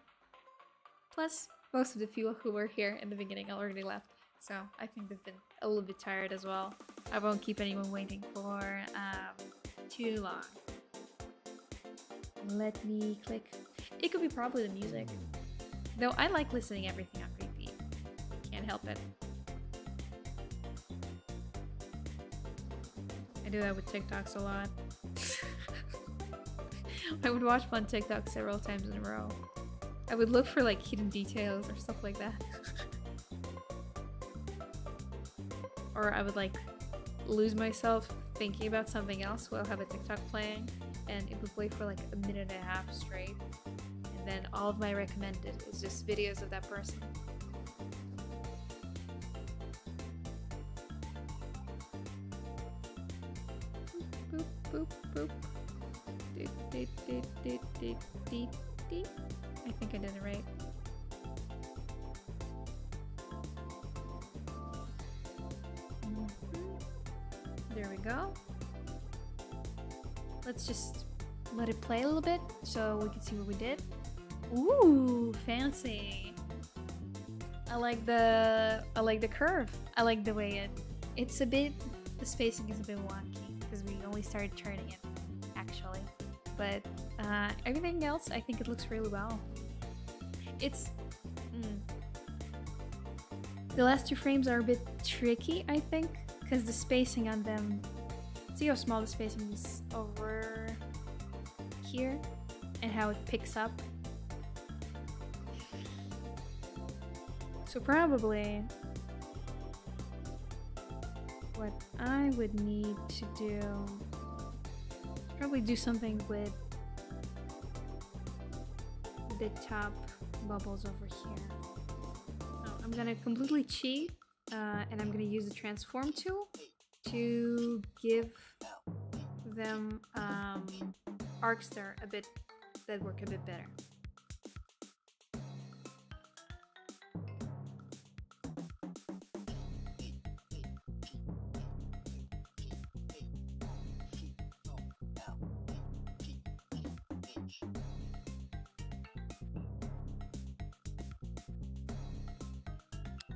Plus, most of the people who were here in the beginning already left, so I think they've been a little bit tired as well. I won't keep anyone waiting for too long. Let me click. It could be probably the music, though I like listening everything on repeat. Can't help it. I do that with TikToks a lot. I would watch one TikTok several times in a row. I would look for like hidden details or stuff like that. Or I would like lose myself thinking about something else while I have a TikTok playing, and it would play for like a minute and a half straight, and then all of my recommended is just videos of that person. Boop, boop, boop. Deet, deet, deet, deet, deet, deet, deet. I think I did it right. There we go. Let's just let it play a little bit so we can see what we did. Ooh, fancy. I like the curve. I like the way it's a bit, the spacing is a bit wonky because we only started turning it actually. But everything else, I think it looks really well. It's the last two frames are a bit tricky, I think, because the spacing on them, see how small the spacing is over here and how it picks up. So probably what I would need to do, probably do something with the top bubbles over here. So I'm gonna completely cheat and I'm gonna use the transform tool to give them arcs that work a bit better.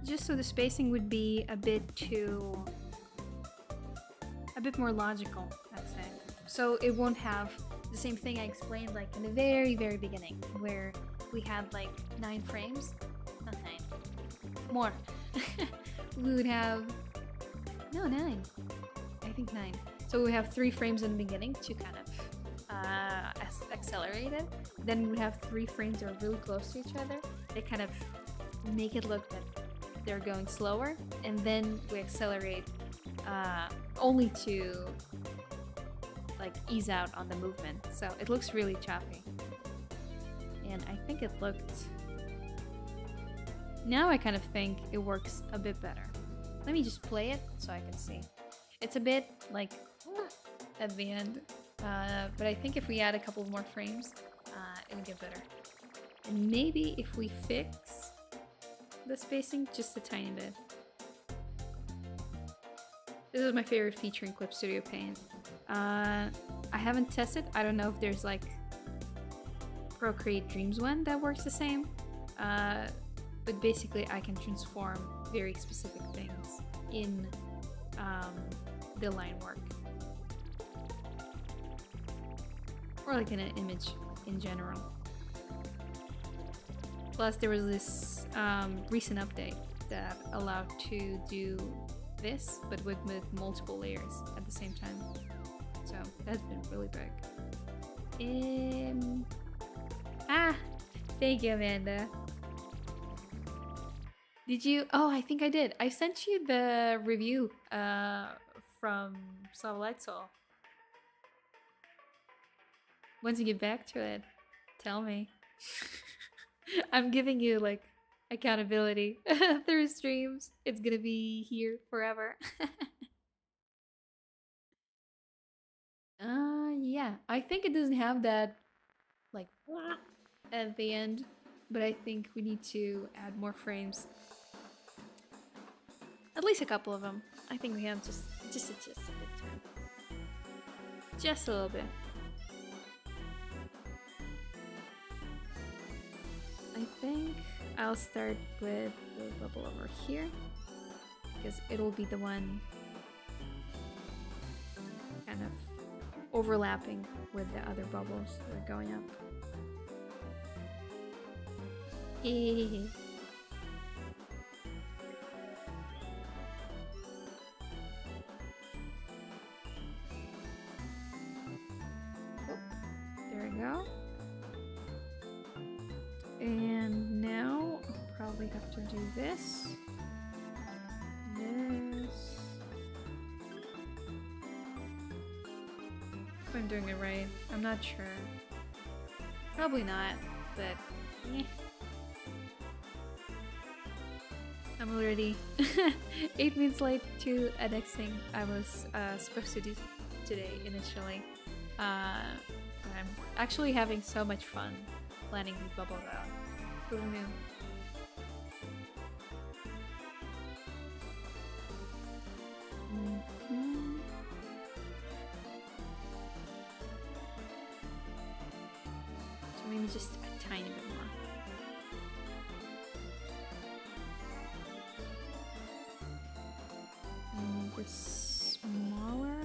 Just so the spacing would be a bit more logical, I'd say. So it won't have the same thing I explained like in the very, very beginning, where we had like 9 frames. Not 9. More. We would have, no, 9. I think 9. So we have 3 frames in the beginning to kind of accelerate it. Then we have 3 frames that are really close to each other. They kind of make it look that they're going slower, and then we accelerate only to like ease out on the movement. So it looks really choppy. And I think it looked... Now I kind of think it works a bit better. Let me just play it so I can see. It's a bit like at the end, but I think if we add a couple more frames, it'll get better. And maybe if we fix the spacing just a tiny bit. This is my favorite feature in Clip Studio Paint. I haven't tested. I don't know if there's like Procreate Dreams one that works the same. But basically I can transform very specific things in the line work. Or like in an image in general. Plus there was this recent update that allowed to do this, but with multiple layers at the same time. So that's been really big. Thank you, Amanda. Did you? Oh, I think I did. I sent you the review from Light Soul. Once you get back to it, tell me. I'm giving you like accountability through streams. It's gonna be here forever. Yeah. I think it doesn't have that like at the end, but I think we need to add more frames. At least a couple of them. I think we have just a bit time. Just a little bit. I think I'll start with the bubble over here because it'll be the one kind of overlapping with the other bubbles that are going up. Hehehe. Go. And now I'll probably have to do this. If I'm doing it right. I'm not sure. Probably not, but I'm already 8 minutes late to a next thing I was supposed to do today initially. I'm actually having so much fun planning these bubbles out. Who knew? So maybe just a tiny bit more. This smaller.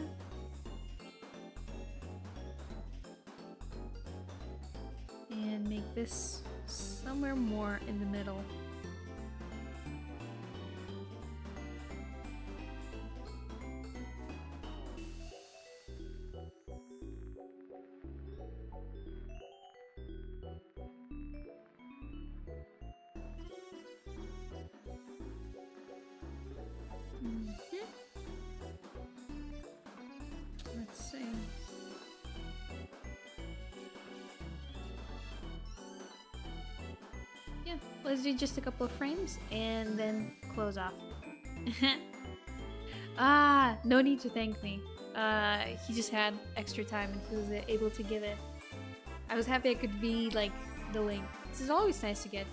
And make this somewhere more in the middle. Let's see. Yeah, let's do just a couple of frames and then close off. No need to thank me. He just had extra time and he was able to give it. I was happy I could be like the link. This is always nice to get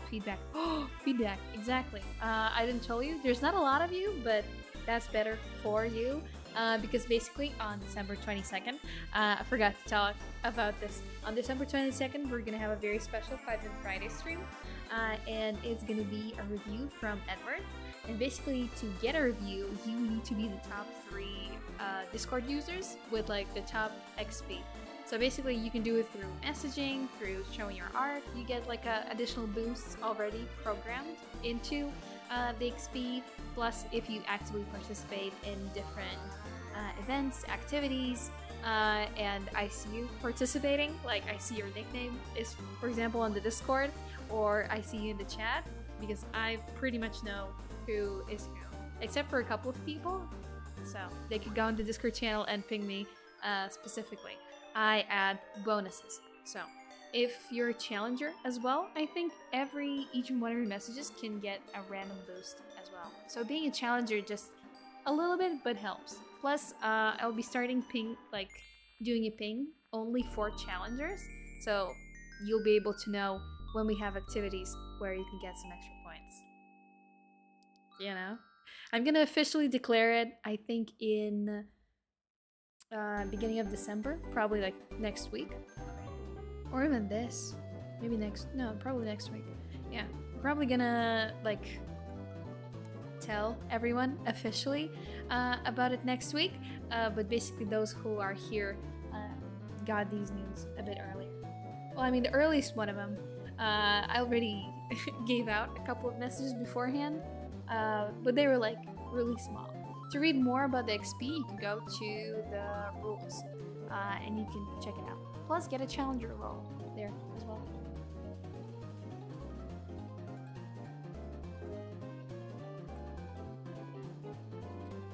feedback. Oh, feedback, exactly. I didn't tell you, there's not a lot of you, but that's better for you. Because basically on December 22nd, I forgot to talk about this. On December 22nd, we're gonna have a very special 5 Minute Friday stream, and it's gonna be a review from Edward. And basically, to get a review, you need to be the top 3 Discord users with like the top XP. So basically, you can do it through messaging, through showing your art. You get like additional boosts already programmed into the XP. Plus, if you actively participate in different events, activities, and I see you participating, like I see your nickname is, for example, on the Discord, or I see you in the chat, because I pretty much know who is who, except for a couple of people. So they could go on the Discord channel and ping me specifically. I add bonuses. So if you're a challenger as well, I think each one of your messages can get a random boost as well. So being a challenger just a little bit, but helps. Plus, I'll be starting doing a ping only for challengers. So you'll be able to know when we have activities where you can get some extra points. You know? I'm gonna officially declare it, I think, in beginning of December, probably like next week. Or even this. Maybe probably next week. Yeah, I'm probably gonna like tell everyone officially about it next week. But basically those who are here got these news a bit earlier. Well, I mean, the earliest one of them, I already gave out a couple of messages beforehand, but they were like really small. To read more about the XP, you can go to the rules and you can check it out. Plus, get a challenger role there as well.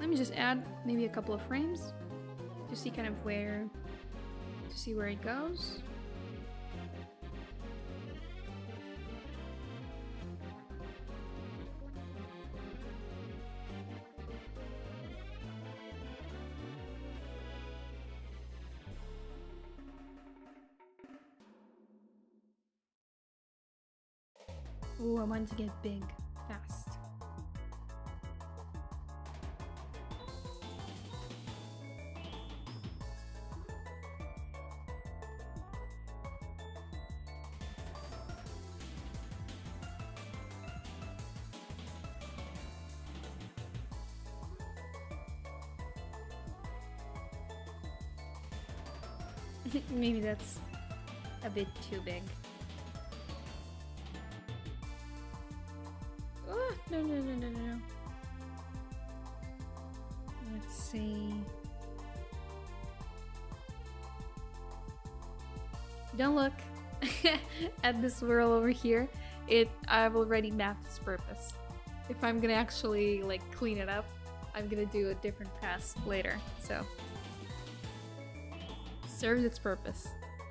Let me just add maybe a couple of frames to see kind of where it goes. Ooh, I want to get big fast. Maybe that's a bit too big. Oh, no. Let's see. Don't look at this swirl over here. I've already mapped its purpose. If I'm gonna actually like clean it up, I'm gonna do a different pass later, so serves its purpose.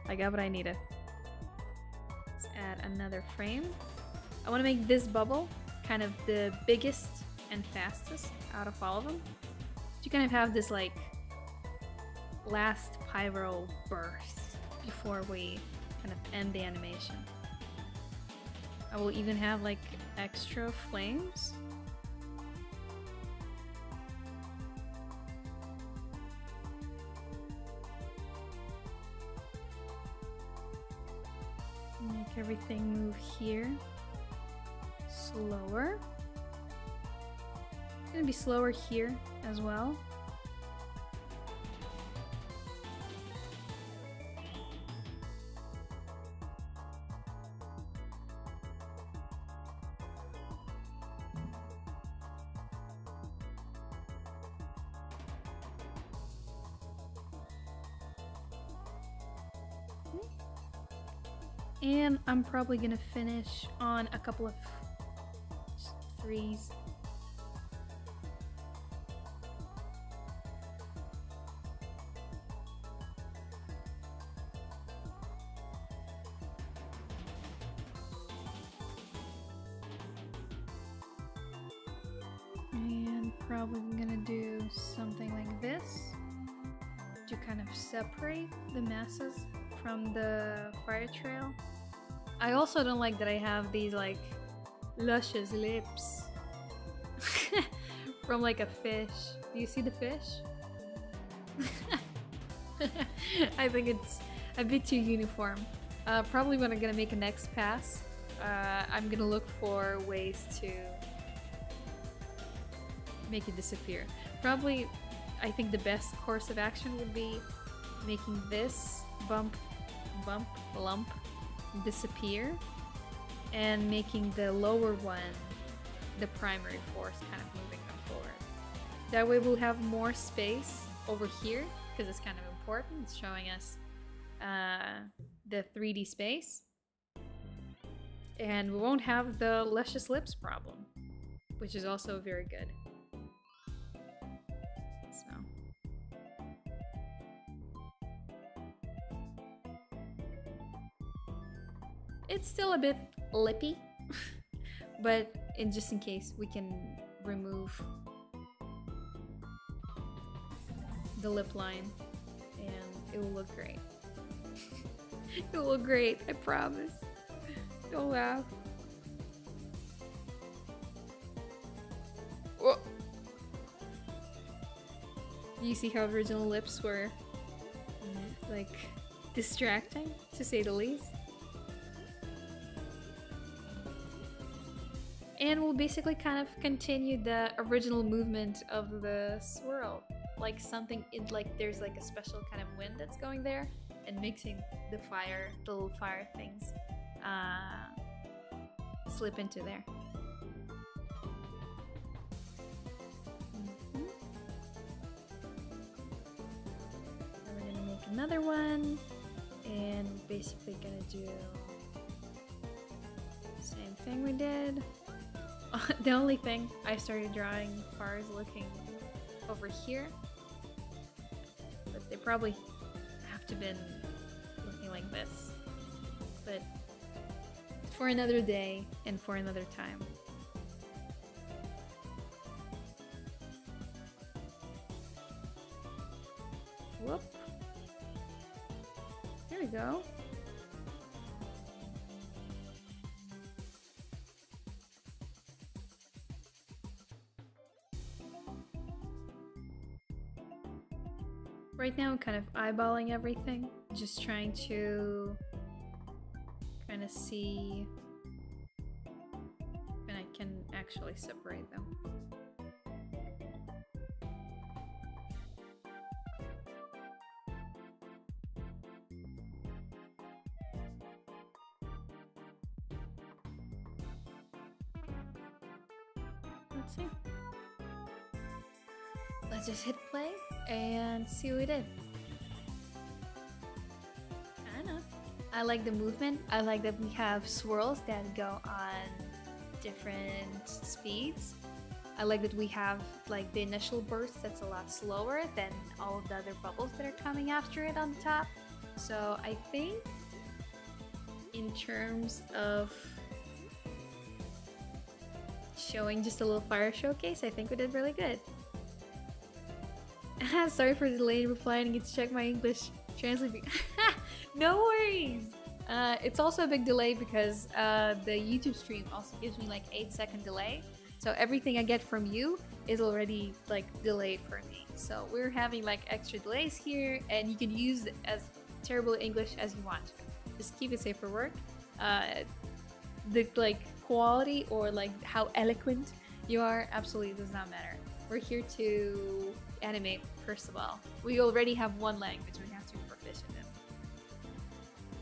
I got what I needed. Let's add another frame. I want to make this bubble kind of the biggest and fastest out of all of them. You kind of have this like last pyro burst before we kind of end the animation. I will even have like extra flames. Make everything move here slower. It's gonna be slower here as well. And I'm probably gonna finish on a couple of threes. And probably I'm gonna do something like this to kind of separate the masses from the fire trail. I also don't like that I have these like luscious lips from like a fish. Do you see the fish? I think it's a bit too uniform. Probably when I'm gonna make a next pass, I'm gonna look for ways to make it disappear. Probably, I think the best course of action would be making this bump, lump disappear and making the lower one the primary force, kind of moving them forward. That way we'll have more space over here because it's kind of important. It's showing us the 3D space. And we won't have the luscious lips problem, which is also very good. So. It's still a bit lippy, but just in case, we can remove the lip line and it will look great. It will look great, I promise. Don't laugh. Whoa. You see how original lips were like distracting, to say the least. And we'll basically kind of continue the original movement of the swirl. Like something, like there's like a special kind of wind that's going there and mixing the little fire things slip into there. And we're gonna make another one and basically gonna do the same thing we did. The only thing I started drawing far is looking over here, but they probably have to been looking like this, but for another day and for another time. Whoop. There we go. Right now I'm kind of eyeballing everything, just trying to kind of see when I can actually separate them. Let's see. Let's just hit play and see what we did. I don't know. I like the movement. I like that we have swirls that go on different speeds. I like that we have like the initial burst that's a lot slower than all of the other bubbles that are coming after it on the top. So I think in terms of showing just a little fire showcase, I think we did really good. Sorry for the delay in replying. I need to check my English translate. No worries. It's also a big delay because the YouTube stream also gives me like 8-second delay. So everything I get from you is already like delayed for me. So we're having like extra delays here, and you can use it as terrible English as you want. Just keep it safe for work. The like quality or like how eloquent you are absolutely does not matter. We're here to animate, first of all. We already have one language we have to be proficient in.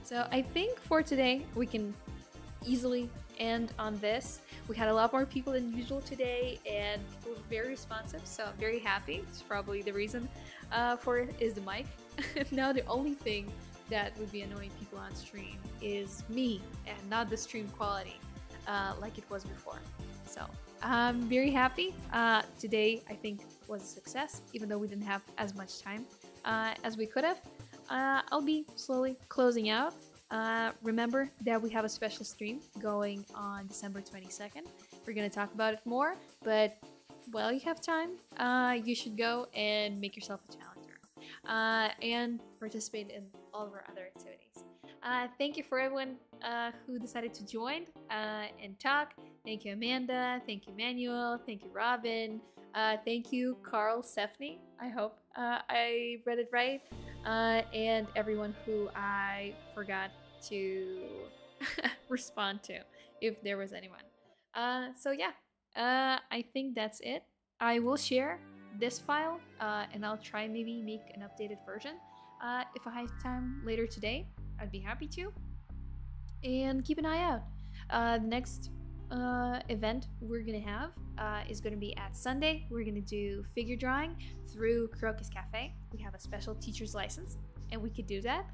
So I think for today we can easily end on this. We had a lot more people than usual today, and people were very responsive, so I'm very happy. It's probably the reason for it is the mic. Now the only thing that would be annoying people on stream is me and not the stream quality like it was before. So I'm very happy. Today I think was a success, even though we didn't have as much time as we could have. I'll be slowly closing out. Remember that we have a special stream going on December 22nd. We're gonna talk about it more, but while you have time, you should go and make yourself a challenger and participate in all of our other activities. Thank you for everyone who decided to join and talk. Thank you, Amanda. Thank you, Manuel. Thank you, Robin. Thank you, Carl Sefney. I hope I read it right. And everyone who I forgot to respond to, if there was anyone. So yeah, I think that's it. I will share this file and I'll try maybe make an updated version. If I have time later today, I'd be happy to. And keep an eye out. The next event we're gonna have is gonna be at Sunday. We're gonna do figure drawing through Crocus Cafe. We have a special teacher's license and we could do that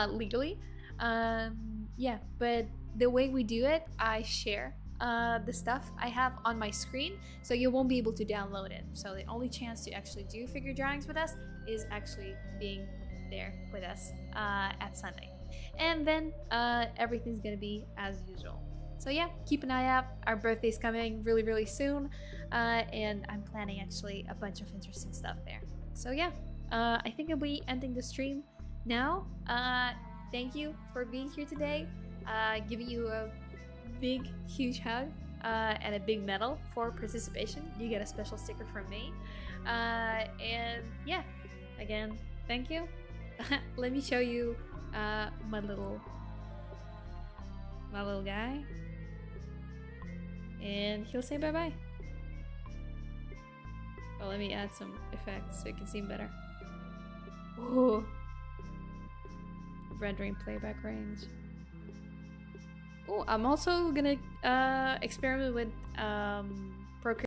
legally. Yeah, but the way we do it, I share the stuff I have on my screen, so you won't be able to download it. So the only chance to actually do figure drawings with us is actually being there with us at Sunday. And then everything's gonna be as usual. So yeah, keep an eye out. Our birthday's coming really, really soon, and I'm planning actually a bunch of interesting stuff there. So yeah, I think I'll be ending the stream now. Thank you for being here today. Giving you a big, huge hug and a big medal for participation. You get a special sticker from me. And yeah, again, thank you. Let me show you my little guy, and he'll say bye bye. Well, let me add some effects so you can see him better. Ooh. Rendering playback range. Oh, I'm also gonna experiment with